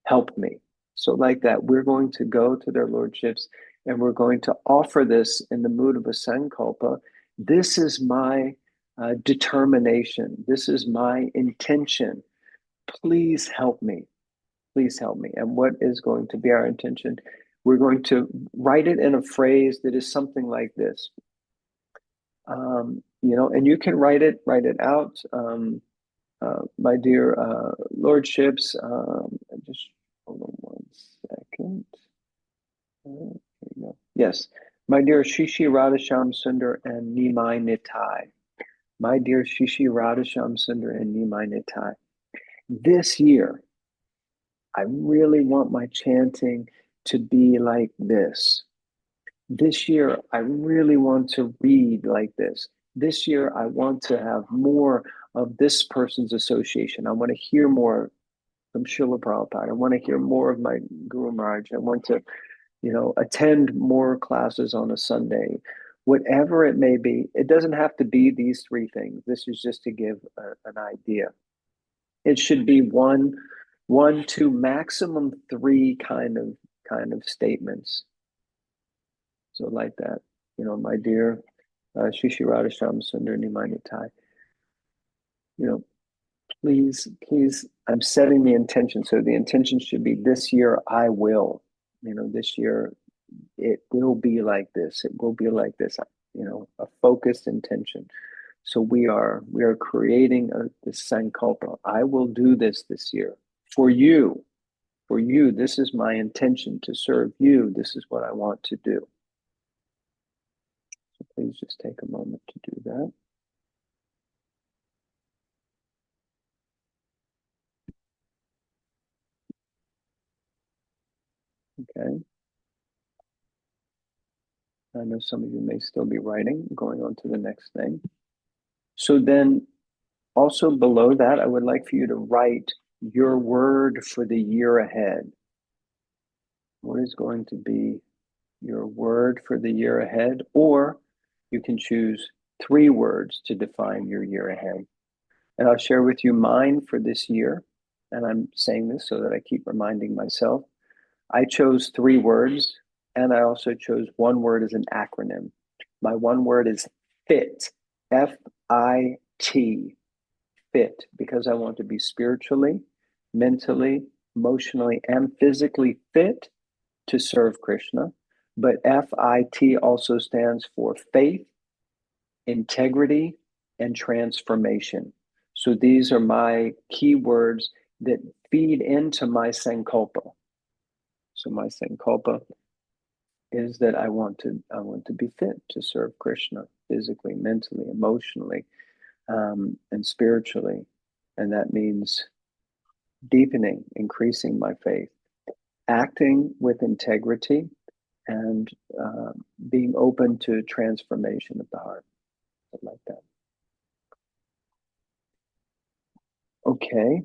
Help me. So like that, we're going to go to their lordships and we're going to offer this in the mood of a sankalpa. This is my determination. This is my intention. Please help me. Please help me. And what is going to be our intention? We're going to write it in a phrase that is something like this. And you can write it out. My dear lordships, just hold on one second. Here we go. Yes, my dear Shishi Radhasham Sundar and Nimai Nitai. My dear Shishi Radhasham Sundar and Nimai Nitai. This year, I really want my chanting to be like this. This year, I really want to read like this. This year, I want to have more of this person's association. I want to hear more from Srila Prabhupada. I want to hear more of my Guru Maharaj. I want to, attend more classes on a Sunday. Whatever it may be, it doesn't have to be these three things. This is just to give an idea. It should be one, two, maximum three kind of statements. So like that, my dear Shishi Radhasham Sundar Nimai Nitai, please, I'm setting the intention. So the intention should be this year I will, this year it will be like this. It will be like this, a focused intention. So we are creating this sankalpa. I will do this year for you. For you, this is my intention to serve you. This is what I want to do. So please just take a moment to do that. Okay. I know some of you may still be writing, going on to the next thing. So then also below that, I would like for you to write your word for the year ahead. What is going to be your word for the year ahead? Or you can choose 3 words to define your year ahead. And I'll share with you mine for this year. And I'm saying this so that I keep reminding myself. I chose 3 words, and I also chose 1 word as an acronym. My 1 word is FIT, F-I-T, fit, because I want to be spiritually, mentally, emotionally, and physically fit to serve Krishna. But FIT also stands for faith, integrity, and transformation. So these are my key words that feed into my sankalpa. So my sankalpa is that I want to be fit to serve Krishna physically, mentally, emotionally, and spiritually. And that means deepening, increasing my faith, acting with integrity, and being open to transformation of the heart. Like that. Okay.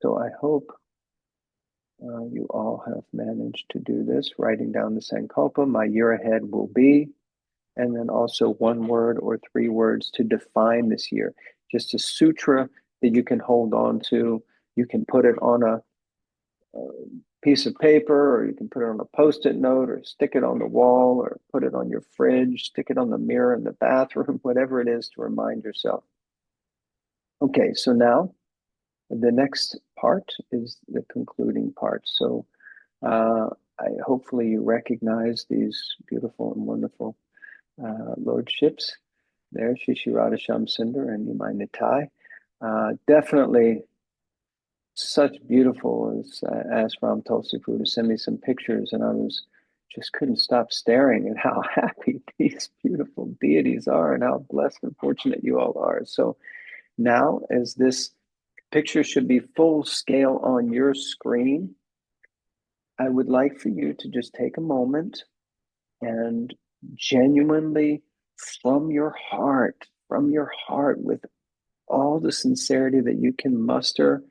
So I hope you all have managed to do this, writing down the Sankalpa. My year ahead will be, and then also 1 word or 3 words to define this year. Just a sutra that you can hold on to. You can put it on a piece of paper, or you can put it on a post-it note, or stick it on the wall, or put it on your fridge, stick it on the mirror in the bathroom, whatever it is to remind yourself. Okay, so now the next part is the concluding part. So uh, hopefully you recognize these beautiful and wonderful lordships there, Shishirada Shamsundar and Nimai Nitai. Definitely such beautiful, as I asked Ram Tulsifu to send me some pictures, and I was just couldn't stop staring at how happy these beautiful deities are and how blessed and fortunate you all are. So now, as this picture should be full scale on your screen, I would like for you to just take a moment and genuinely, from your heart, with all the sincerity that you can muster,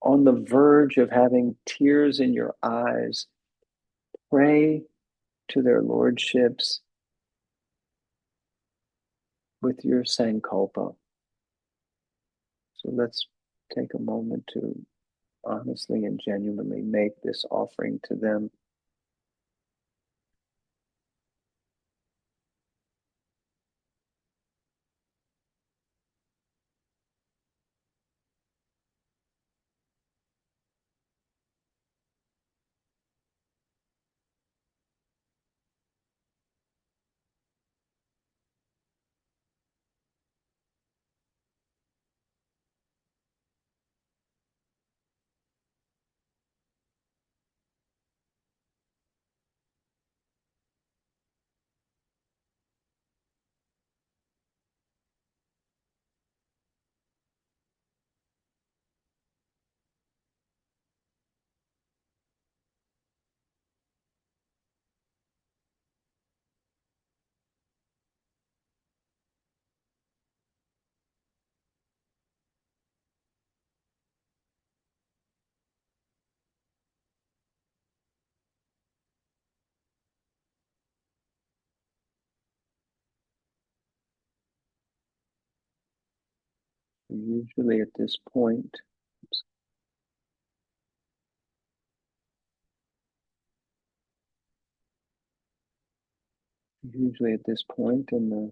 on the verge of having tears in your eyes, pray to their lordships with your Sankalpa. So let's take a moment to honestly and genuinely make this offering to them. Usually at this point, usually at this point in the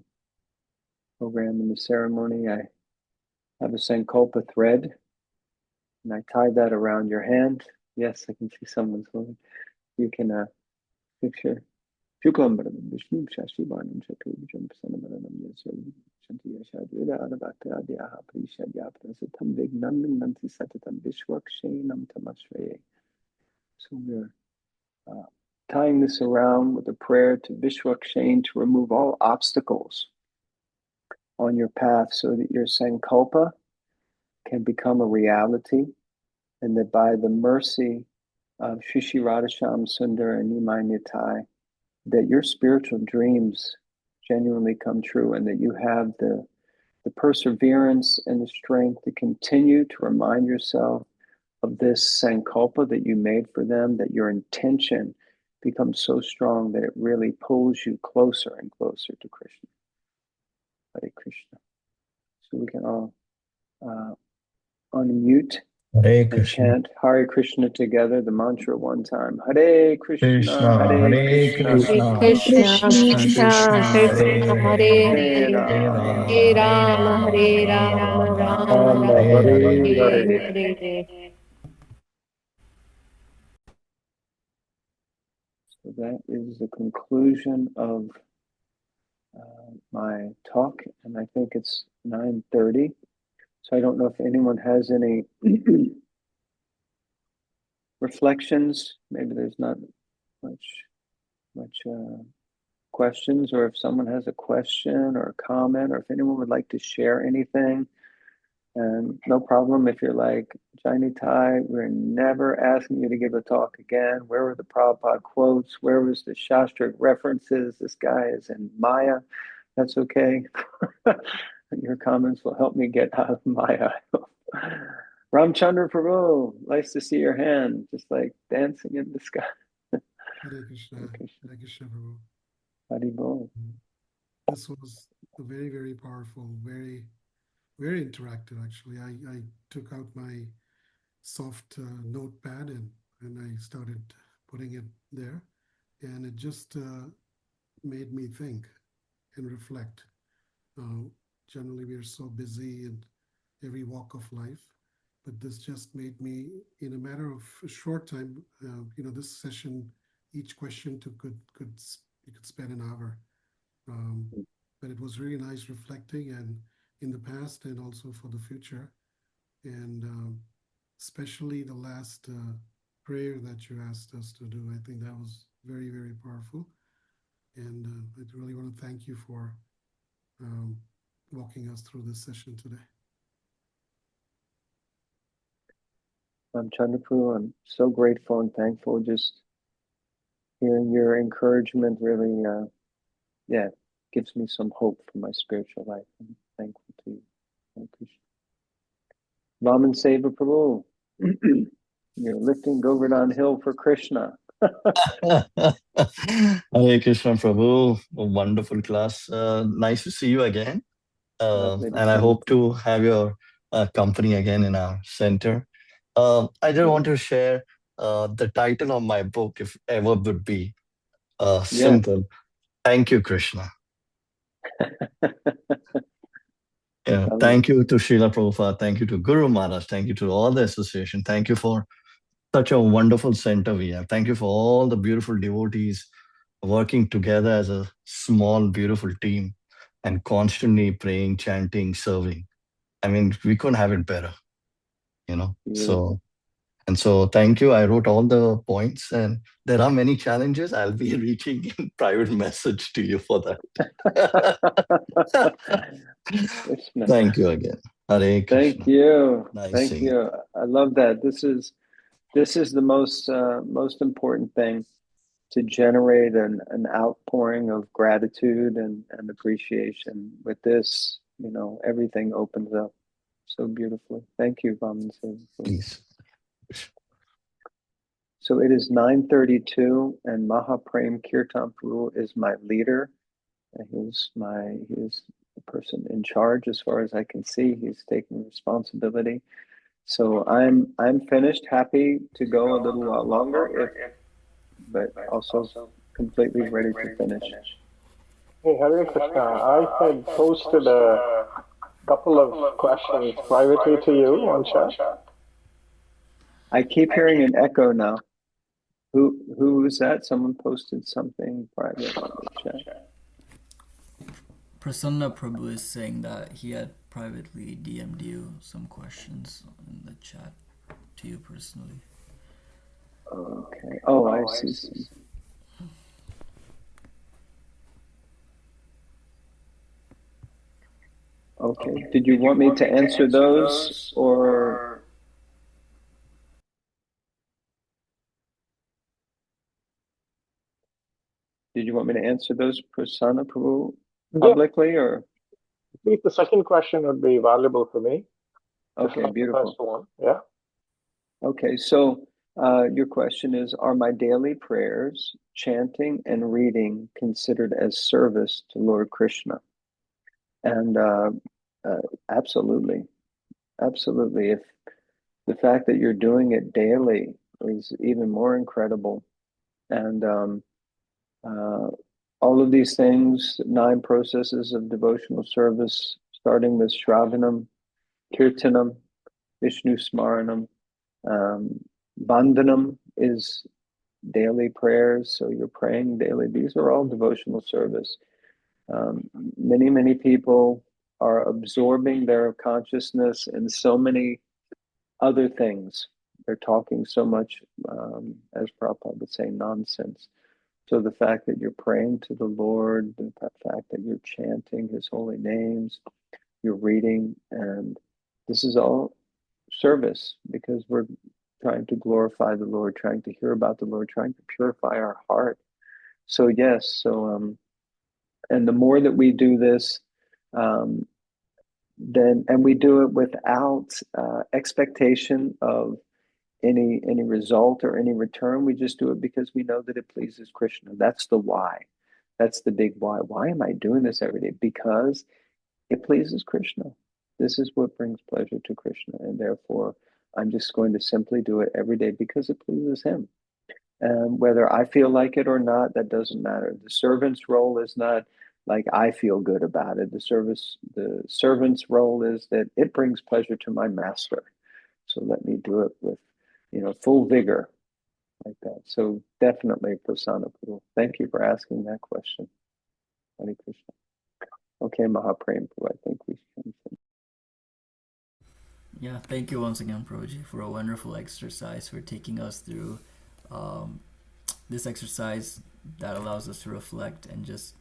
program, in the ceremony, I have a Sankalpa thread and I tie that around your hand. Yes, I can see someone's holding. You can picture. Shuklambaram, Vishnu Shashivanam Chaturjam Sanamaranam Yasur Shantiya Shadvira Adavakadyaha Prishadya Prasatam Vignanam Nanti Satatam Vishwakshainam Tamashraye. So we're tying this around with a prayer to Vishwakshain to remove all obstacles on your path so that your Sankalpa can become a reality, and that by the mercy of Shishi Radhasham Sundar and Nimai Nitai, that your spiritual dreams genuinely come true, and that you have the perseverance and the strength to continue to remind yourself of this Sankalpa that you made for them, that your intention becomes so strong that it really pulls you closer and closer to Krishna. Hare Krishna. So we can all unmute Hare and Krishna. chant Hare Krishna together, the mantra one time. Hare Krishna, Krishna, Hare Hare Krishna, Krishna, Krishna, Krishna, Krishna, Krishna, Hare Hare Hare, Hare Hare, Hare Hare Rama, Rama, Hare Rama, Rama Hare Rama, Rama Rama, Rama, Rama, Rama Rama Rama, Hare Hare Hare. Hare Hare. Hare. So that is the conclusion of my talk, and I think it's 9:30. So I don't know if anyone has any reflections. Maybe there's not much questions, or if someone has a question or a comment, or if anyone would like to share anything. And no problem if you're like, Johnny Tai, we're never asking you to give a talk again. Where were the Prabhupada quotes? Where was the Shastric references? This guy is in Maya. That's okay. Your comments will help me get out of Maya. Ramchandra Prabhu, nice to see your hand, just like dancing in the sky. Hare Krishna, Hare Krishna. Hare Krishna, Prabhu. Haribol. This was very, very powerful, very, very interactive. Actually, I took out my soft notepad and I started putting it there, and it just made me think and reflect. Uh, Generally, we are so busy in every walk of life, but this just made me, in a matter of a short time, this session, each question took you could spend an hour. Um, but it was really nice reflecting and in the past and also for the future. And especially the last prayer that you asked us to do, I think that was very, very powerful. And I really want to thank you for um, walking us through this session today. Chandrapur, I'm so grateful and thankful. Just hearing your encouragement really, yeah, gives me some hope for my spiritual life. I'm thankful to you. I appreciate it. Raman Seva Prabhu, you're lifting Govardhan Hill for Krishna. Hare Krishna Prabhu, a wonderful class. Nice to see you again. Lovely to And I see you hope too. to have your company again in our center. I just want Great. to share the title of my book, if ever would be Yes. simple. Thank you, Krishna. Yeah, Lovely. thank you to Srila Prabhupada. Thank you to Guru Maharaj. Thank you to all the association. Thank you for such a wonderful center we have. Thank you for all the beautiful devotees working together as a small, beautiful team and constantly praying, chanting, serving. I mean, we couldn't have it better, you know. Beautiful. So thank you. I wrote all the points, and there are many challenges. I'll be reaching in private message to you for that. Krishna. Thank you again. Hare Thank Krishna. you. Nice Thank seeing you. you. I love that. This is the most important thing, to generate an outpouring of gratitude and appreciation. With this, everything opens up so beautifully. Thank you, Vaman Singh. Please. So it is 9:32, and Mahaprem Kirtan Prabhu is my leader. He is the person in charge as far as I can see. He's taking responsibility. So I'm finished, happy to go a little while longer, but also completely ready to finish. Hey, Hare Krishna. I had posted a couple of questions privately to you on chat. I keep hearing an echo now. Who is that? Someone posted something private in the chat. Prasanna Prabhu is saying that he had privately DM'd you some questions in the chat to you personally. Okay. Oh, I see some. Okay. Did you want me to answer those, or did you want me to answer those, Prasanna Prabhu, publicly, or? I think the second question would be valuable for me. Okay, Not beautiful. the first one. Yeah. Okay, so your question is, are my daily prayers, chanting and reading considered as service to Lord Krishna? And absolutely, absolutely. If the fact that you're doing it daily is even more incredible. And all of these things, 9 processes of devotional service, starting with Shravanam, Kirtanam, Vishnu Smaranam, Bandhanam is daily prayers, so you're praying daily. These are all devotional service. Many people are absorbing their consciousness in so many other things. They're talking so much, as Prabhupada would say, nonsense. So the fact that you're praying to the Lord, the fact that you're chanting His holy names, you're reading, and this is all service, because we're trying to glorify the Lord, trying to hear about the Lord, trying to purify our heart. So yes, and the more that we do this, then and we do it without expectation of any result or any return. We just do it because we know that it pleases Krishna. That's the why. That's the big why. Why am I doing this every day? Because it pleases Krishna. This is what brings pleasure to Krishna, and therefore I'm just going to simply do it every day because it pleases Him. And whether I feel like it or not, that doesn't matter. The servant's role is not like I feel good about it. The servant's role is that it brings pleasure to my master. So let me do it with, full vigor like that. So definitely Prasanna Prabhu. Thank you for asking that question. Hare Krishna. Okay, Mahaprem Prabhu, I think we can. Yeah, thank you once again, Prabhuji, for a wonderful exercise, for taking us through this exercise that allows us to reflect and just,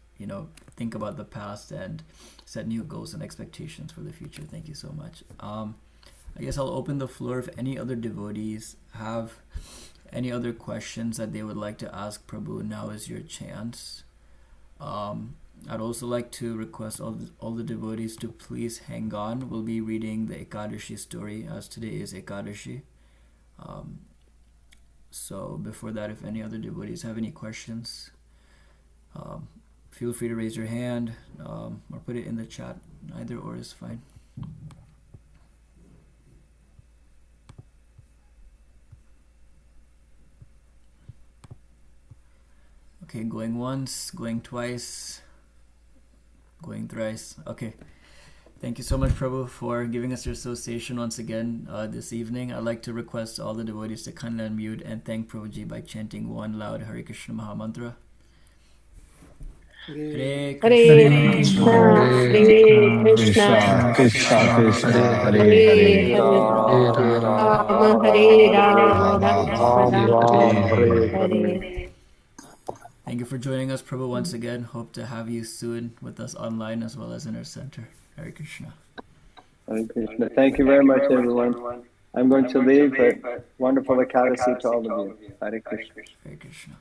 think about the past and set new goals and expectations for the future. Thank you so much. I guess I'll open the floor if any other devotees have any other questions that they would like to ask Prabhu. Now is your chance. I'd also like to request all the devotees to please hang on. We'll be reading the Ekadashi story, as today is Ekadashi. So before that, if any other devotees have any questions, feel free to raise your hand or put it in the chat. Either or is fine. Okay, going once, going twice, going thrice. Okay. Thank you so much, Prabhu, for giving us your association once again this evening. I'd like to request all the devotees to kindly unmute and thank Prabhuji by chanting one loud Hare Krishna Mahamantra. Hare Krishna, Hare Krishna, Krishna Krishna, Hare Hare Hare, Hare, Rama, Hare Hare Rama, Rama, Rama, Hare Hare Hare. Hare. Thank you for joining us, Prabhu, once again. Hope to have you soon with us online as well as in our center. Hare Krishna. Hare Krishna. Thank you very much, everyone. I'm going to leave, but wonderful Ekadasi to all of you. Hare Krishna. Hare Krishna.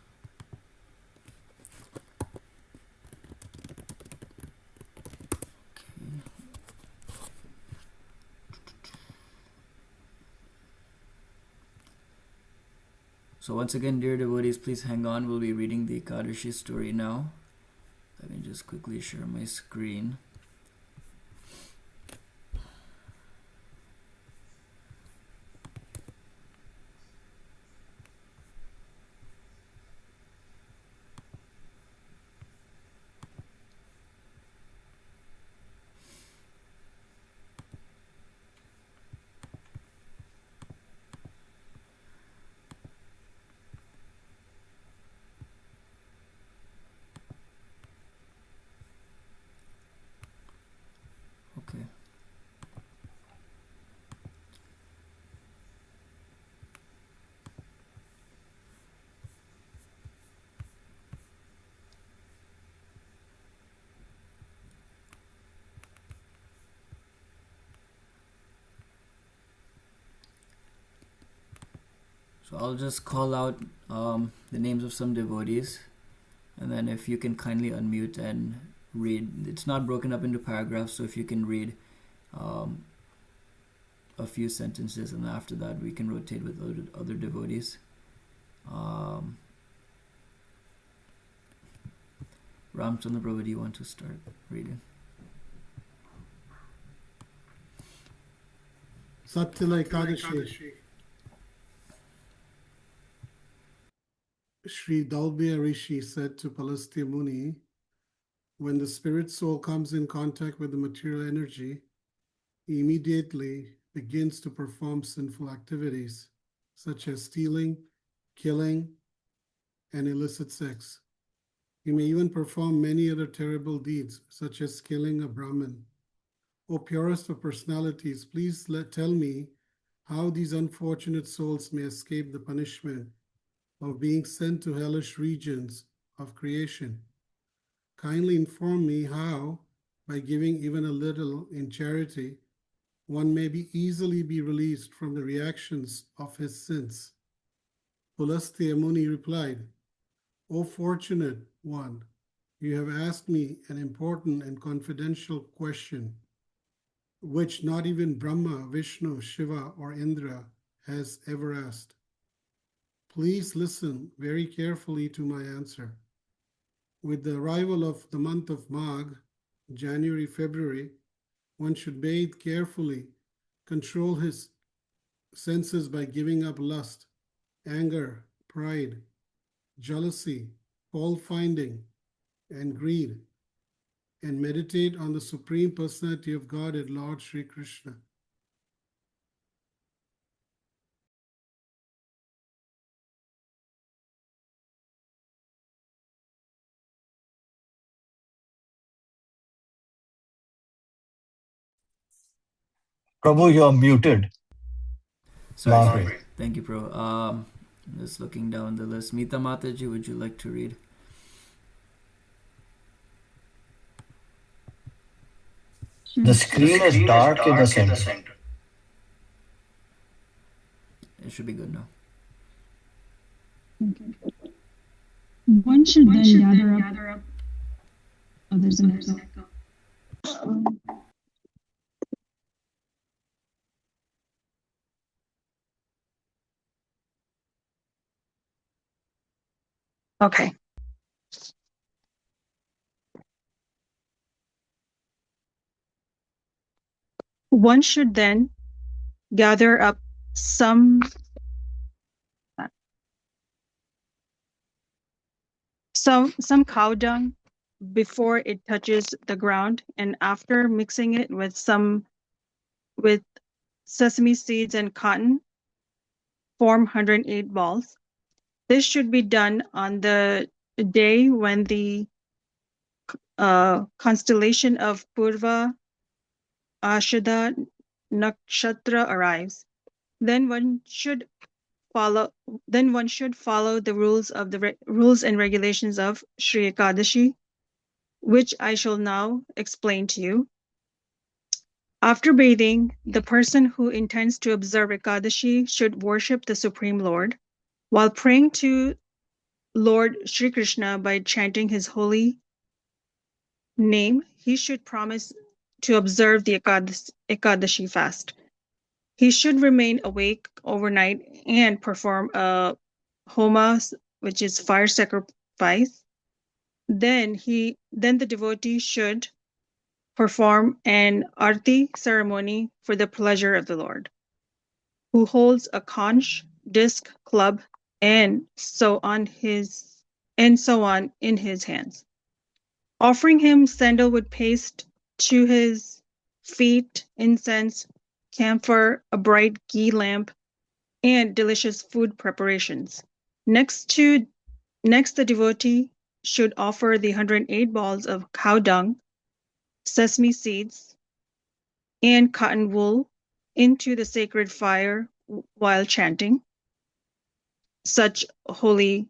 So once again, dear devotees, please hang on. We'll be reading the Ekadashi story now. Let me just quickly share my screen. Okay. So I'll just call out the names of some devotees, and then if you can kindly unmute and read. It's not broken up into paragraphs, so if you can read a few sentences, and after that we can rotate with other devotees. Ramchandra Prabhu, do you want to start reading? Satyala Ekadashi. Sri Dalbya Rishi said to Palastya Muni, when the spirit soul comes in contact with the material energy, he immediately begins to perform sinful activities such as stealing, killing, and illicit sex. He may even perform many other terrible deeds such as killing a Brahmin. O purest of personalities, please tell me how these unfortunate souls may escape the punishment of being sent to hellish regions of creation. Kindly inform me how, by giving even a little in charity, one may easily be released from the reactions of his sins. Pulastya Muni replied, O fortunate one, you have asked me an important and confidential question, which not even Brahma, Vishnu, Shiva, or Indra has ever asked. Please listen very carefully to my answer. With the arrival of the month of Magh, January, February, one should bathe carefully, control his senses by giving up lust, anger, pride, jealousy, fault finding, and greed, and meditate on the Supreme Personality of God and Lord Sri Krishna. Prabhu, you are muted. Sorry. Margaret. Thank you, Pro. Just looking down the list. Mita Mataji, would you like to read? The screen is dark in the center. It should be good now. Okay. One should then gather up. Oh, there's an echo. Okay. One should then gather up some cow dung before it touches the ground, and after mixing it with sesame seeds and cotton, form 108 balls. This should be done on the day when the constellation of Purva Ashada Nakshatra arrives. Then one should follow the rules and regulations of Sri Ekadashi, which I shall now explain to you. After bathing, the person who intends to observe Ekadashi should worship the Supreme Lord while praying to Lord Shri Krishna by chanting his holy name. He should promise to observe the Ekadashi fast. He should remain awake overnight and perform a homa, which is fire sacrifice. Then the devotee should perform an arti ceremony for the pleasure of the Lord, who holds a conch, disc, club, and so on in his hands, offering him sandalwood paste to his feet, incense, camphor, a bright ghee lamp, and delicious food preparations. Next, the devotee should offer the 108 balls of cow dung, sesame seeds, and cotton wool into the sacred fire while chanting such holy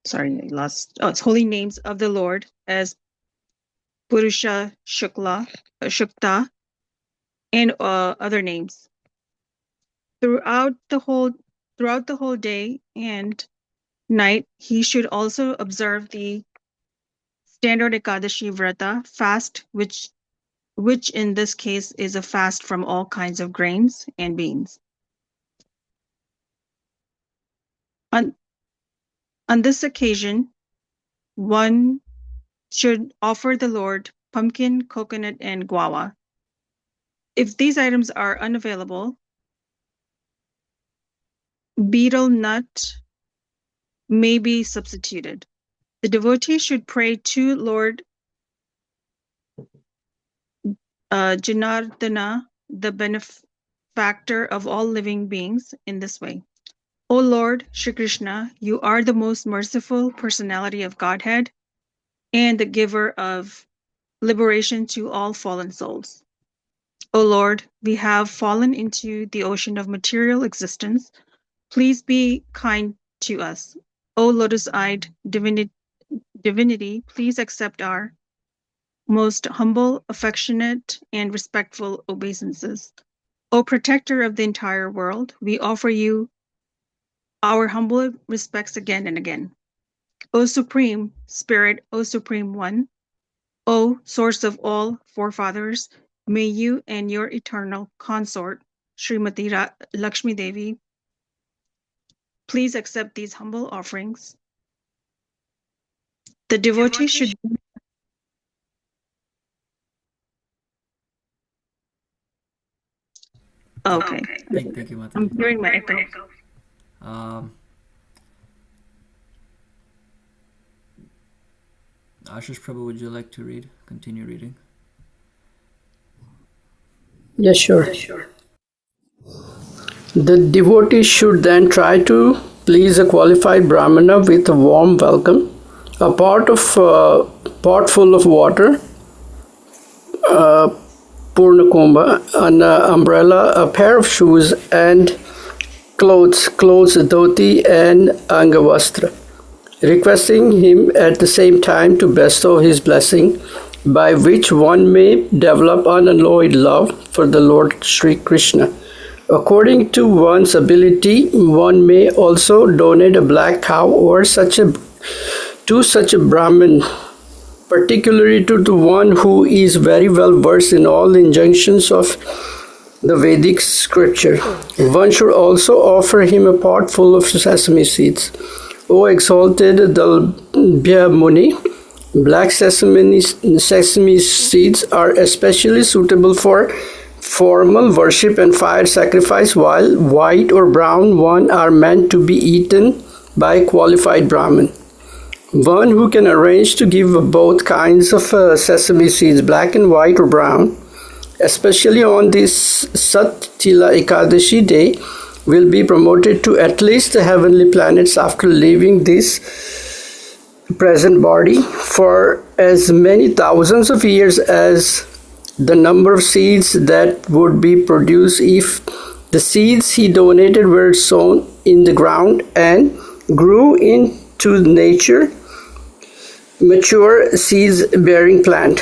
names of the Lord as Purusha Shukta, and other names. Throughout the whole day and night, he should also observe the standard Ekadashi Vrata fast, which in this case is a fast from all kinds of grains and beans. On this occasion, one should offer the Lord pumpkin, coconut, and guava. If these items are unavailable, betel nut may be substituted. The devotee should pray to Lord Janardana, the benefactor of all living beings, in this way. O Lord Shri Krishna, you are the most merciful personality of Godhead and the giver of liberation to all fallen souls. O Lord, we have fallen into the ocean of material existence. Please be kind to us. O lotus-eyed divinity, please accept our most humble, affectionate, and respectful obeisances. O protector of the entire world, we offer you our humble respects again and again. O Supreme Spirit, O Supreme One, O source of all forefathers, may you and your eternal consort, Srimati Lakshmi Devi, please accept these humble offerings. The devotee should... Okay. Thank you, Mataji. I'm hearing my echo. Ashish Prabhu, would you like to continue reading? Yes, sure. The devotee should then try to please a qualified brahmana with a warm welcome, a pot full of water, Purnakumba, an umbrella, a pair of shoes, and clothes, dhoti, and angavastra, requesting him at the same time to bestow his blessing, by which one may develop unalloyed love for the Lord Sri Krishna. According to one's ability, one may also donate a black cow or to such a Brahmin, particularly to the one who is very well versed in all the injunctions of the Vedic scripture. One should also offer him a pot full of sesame seeds. O exalted Dalbhya Muni, black sesame seeds are especially suitable for formal worship and fire sacrifice, while white or brown one are meant to be eaten by a qualified Brahmin. One who can arrange to give both kinds of sesame seeds, black and white or brown, especially on this Sat Tila Ekadashi day, will be promoted to at least the heavenly planets after leaving this present body for as many thousands of years as the number of seeds that would be produced if the seeds he donated were sown in the ground and grew into nature, mature seeds-bearing plant.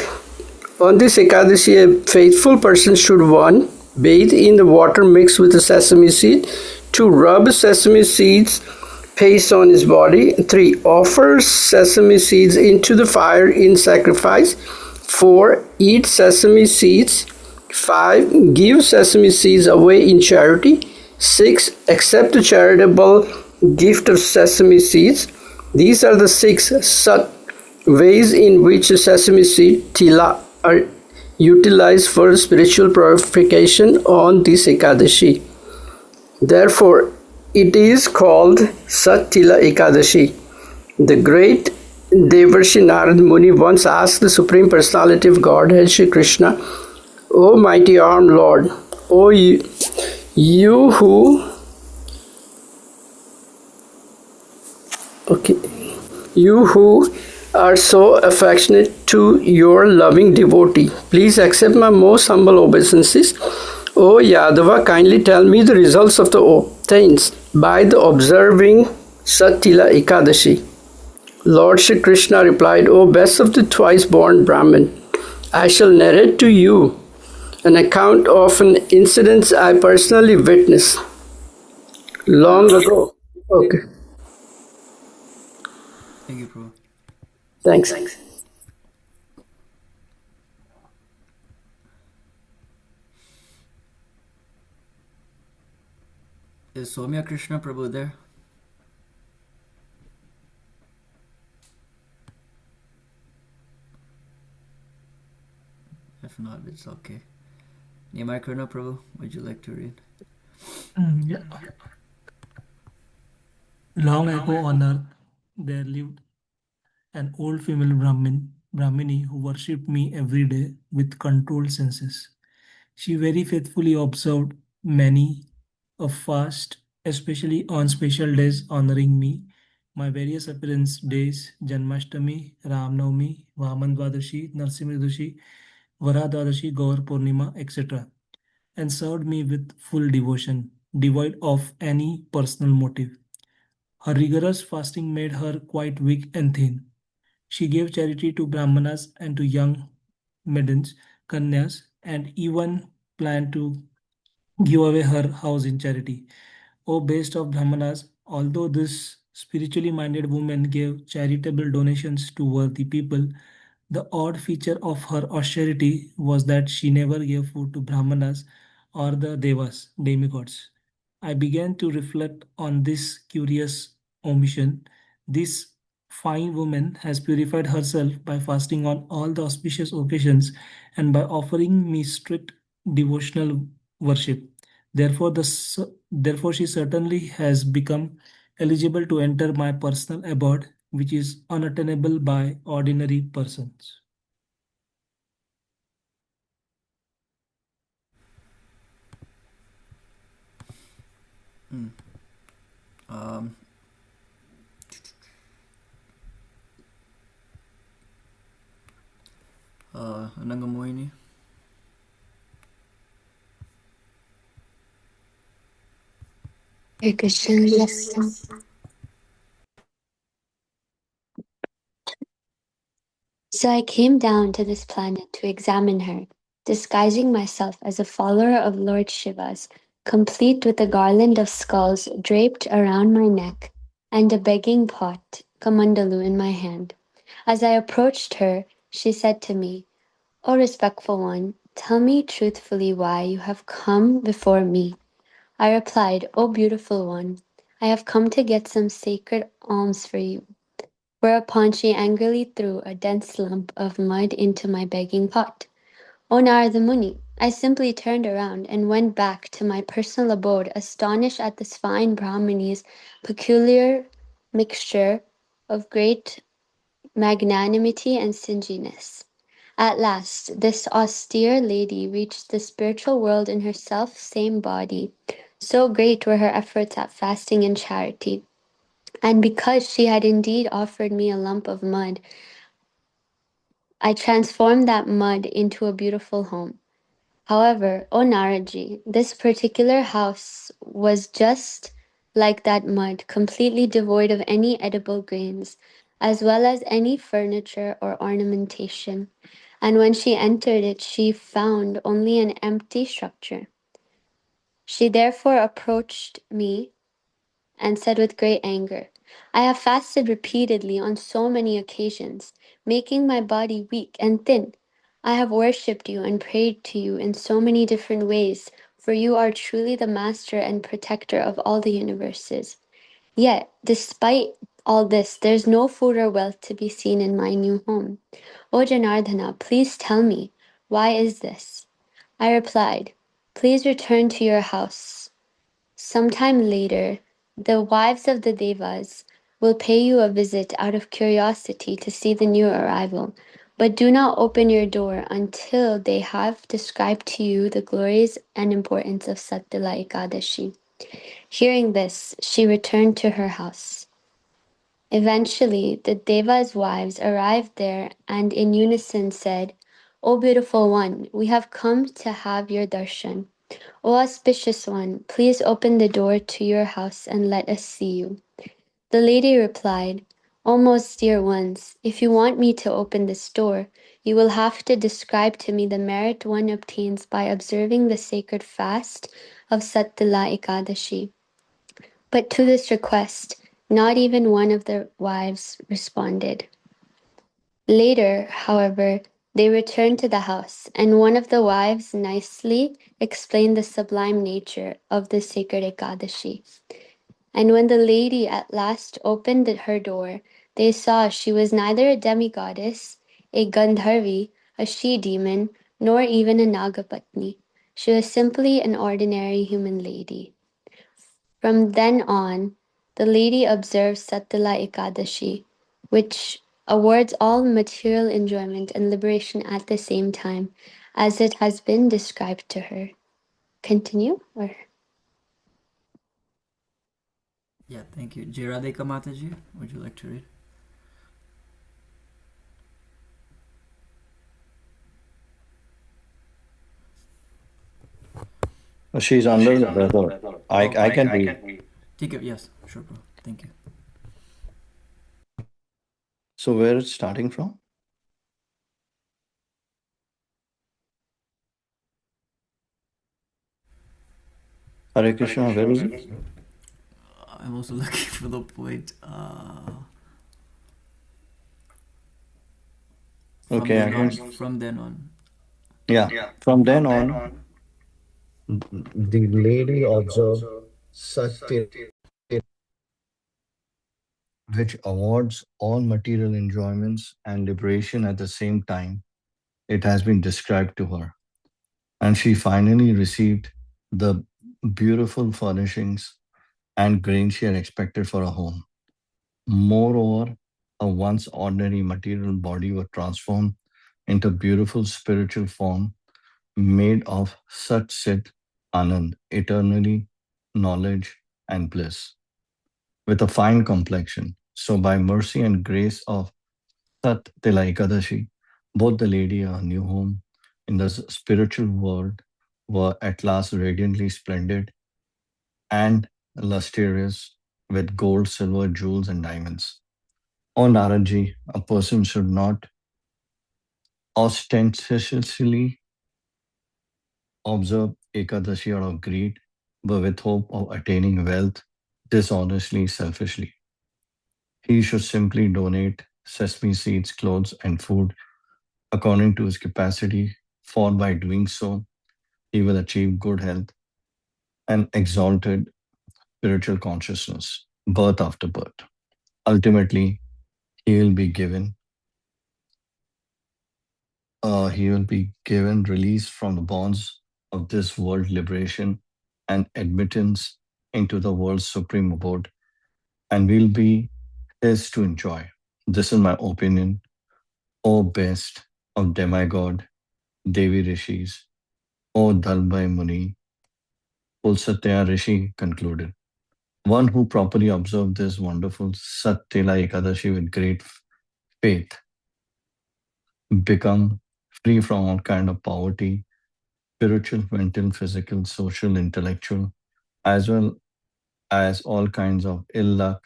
On this Ekadashi, a faithful person should 1. Bathe in the water mixed with the sesame seed, 2. Rub sesame seeds paste on his body, 3. Offer sesame seeds into the fire in sacrifice, 4. Eat sesame seeds, 5. Give sesame seeds away in charity, 6. Accept a charitable gift of sesame seeds. These are the 6 sat ways in which sesame seed tila are utilized for spiritual purification on this Ekadashi. Therefore, it is called Sat Tila Ekadashi. The great Devarshi Narad Muni once asked the Supreme Personality of Godhead, Shri Krishna, O mighty armed Lord, O you who are so affectionate to your loving devotee, please accept my most humble obeisances. O Yadava, kindly tell me the results of the obtains by the observing Satila Ekadashi. Lord Shri Krishna replied, O best of the twice-born Brahmin, I shall narrate to you an account of an incident I personally witnessed long ago. Okay. Thank you, Prabhu. Thanks. Is Somya Krishna Prabhu there? If not, it's okay. Nimai Krishna Prabhu, would you like to read? Yeah. Long ago on earth, there lived an old female Brahmini who worshipped me every day with controlled senses. She very faithfully observed many a fast, especially on special days honoring me, my various appearance days, Janmashtami, Ramnavami, Vaman Dwadashi, Narsimha Vara Dwadashi, Gaur Purnima, etc., and served me with full devotion, devoid of any personal motive. Her rigorous fasting made her quite weak and thin. She gave charity to Brahmanas and to young maidens, Kanyas, and even planned to give away her house in charity. O best of Brahmanas, although this spiritually minded woman gave charitable donations to worthy people, the odd feature of her austerity was that she never gave food to Brahmanas or the Devas, demigods. I began to reflect on this curious omission. This fine woman has purified herself by fasting on all the auspicious occasions and by offering me strict devotional worship. Therefore, therefore she certainly has become eligible to enter my personal abode, which is unattainable by ordinary persons. Um, Anangamoyini. Hare Krishna, yes. So I came down to this planet to examine her, disguising myself as a follower of Lord Shiva's, complete with a garland of skulls draped around my neck and a begging pot, kamandalu, in my hand. As I approached her, she said to me, "O respectful one, tell me truthfully why you have come before me." I replied, "O beautiful one, I have come to get some sacred alms for you." Whereupon she angrily threw a dense lump of mud into my begging pot. O Narada Muni, I simply turned around and went back to my personal abode, astonished at this fine Brahmini's peculiar mixture of great magnanimity and stinginess. At last, this austere lady reached the spiritual world in her self same body. So great were her efforts at fasting and charity. And because she had indeed offered me a lump of mud, I transformed that mud into a beautiful home. However, O Naraji, this particular house was just like that mud, completely devoid of any edible grains, as well as any furniture or ornamentation. And when she entered it, she found only an empty structure. She therefore approached me and said with great anger, "I have fasted repeatedly on so many occasions, making my body weak and thin. I have worshipped you and prayed to you in so many different ways, for you are truly the master and protector of all the universes. Yet, despite all this, there's no food or wealth to be seen in my new home. O Janardhana, please tell me, why is this?" I replied, "Please return to your house. Sometime later, the wives of the Devas will pay you a visit out of curiosity to see the new arrival, but do not open your door until they have described to you the glories and importance of Sattila Ekadashi." Hearing this, she returned to her house. Eventually, the Devas' wives arrived there and in unison said, "O beautiful one, we have come to have your darshan. O auspicious one, please open the door to your house and let us see you." The lady replied, "O most dear ones, if you want me to open this door, you will have to describe to me the merit one obtains by observing the sacred fast of Sattila Ekadashi." But to this request, not even one of the wives responded. Later, however, they returned to the house, and one of the wives nicely explained the sublime nature of the sacred Ekadashi. And when the lady at last opened her door, they saw she was neither a demigoddess, a Gandharvi, a she-demon, nor even a Nagapatni. She was simply an ordinary human lady. From then on, the lady observes Sattila Ekadashi, which awards all material enjoyment and liberation at the same time, as it has been described to her. Continue? Or Yeah, thank you. Jiradeka Mataji, would you like to read? She's under the weather. I can read. Take it, yes, sure, bro. Thank you. So where it's starting from? Hare Krishna, where is it? I'm also looking for the point. Okay, again. From then on. Yeah. From then on, the lady observed Satya, which awards all material enjoyments and liberation at the same time. It has been described to her. And she finally received the beautiful furnishings and grain she had expected for a home. Moreover, a once ordinary material body was transformed into beautiful spiritual form made of Sat Sit Anand, eternally knowledge and bliss, with a fine complexion. So, by mercy and grace of Sat Tila Ekadashi, both the lady and her new home in the spiritual world were at last radiantly splendid and lustrous with gold, silver, jewels, and diamonds. On Naraji, a person should not ostentatiously observe Ekadashi out of greed, but with hope of attaining wealth dishonestly, selfishly. He should simply donate sesame seeds, clothes, and food according to his capacity, for by doing so, he will achieve good health and exalted spiritual consciousness, birth after birth. Ultimately, he will be given release from the bonds of this world, liberation and admittance into the world's supreme abode, and will be his to enjoy. This is my opinion, O best of demigod, Devi Rishis, O Dalbai Muni. Pulsatya Rishi concluded. One who properly observed this wonderful Sattila Ekadashi with great faith become free from all kind of poverty, spiritual, mental, physical, social, intellectual, as well as all kinds of ill luck,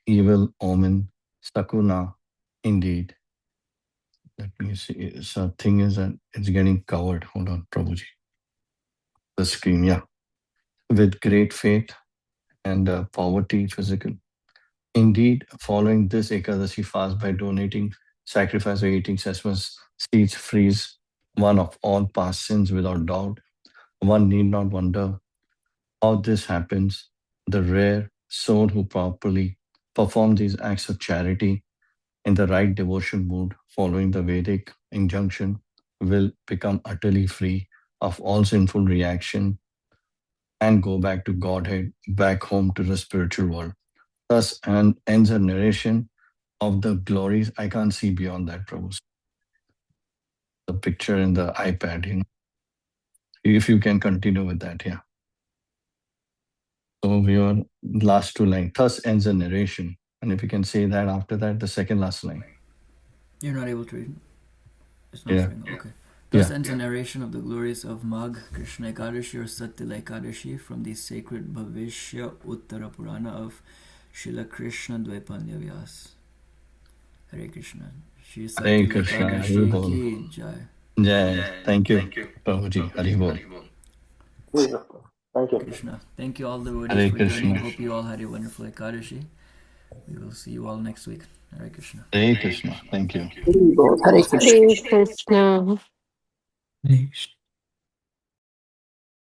evil omen, sakuna. Indeed. Let me see. So thing is that it's getting covered. Hold on, Prabhuji. The screen, yeah. With great faith and poverty, physical. Indeed, following this Ekadashi fast by donating, sacrifice, or eating sesame seeds frees one of all past sins without doubt. One need not wonder how this happens. The rare soul who properly perform these acts of charity in the right devotion mood, following the Vedic injunction, will become utterly free of all sinful reaction and go back to Godhead, back home to the spiritual world. Thus and ends a narration of the glories. I can't see beyond that, Prabhu. The picture in the iPad, If you can continue with that, yeah. So we are last two lines. Thus ends the narration. And if you can say that after that, the second last line. You're not able to read? It's not Yeah. showing. Okay. Thus Yeah. ends a narration of the glories of Magh, Krishna Ekadashi or Sattila Ekadashi from the sacred Bhavishya Uttara Purana of Srila Krishna Dvaipanya Vyas. Hare Krishna. Shri Hare Sattila Krishna, Hare Ekadashi Bol. ki jai. Jai. Thank you, Prabhuji. Hare Bol. Thank you. Krishna. Thank you all the devotees Hare for joining. Krishna. Hope you all had a wonderful Ekadashi. We will see you all next week. Hare Krishna. Hare Krishna. Thank you. Hare Krishna. Hare Krishna. Hare Krishna.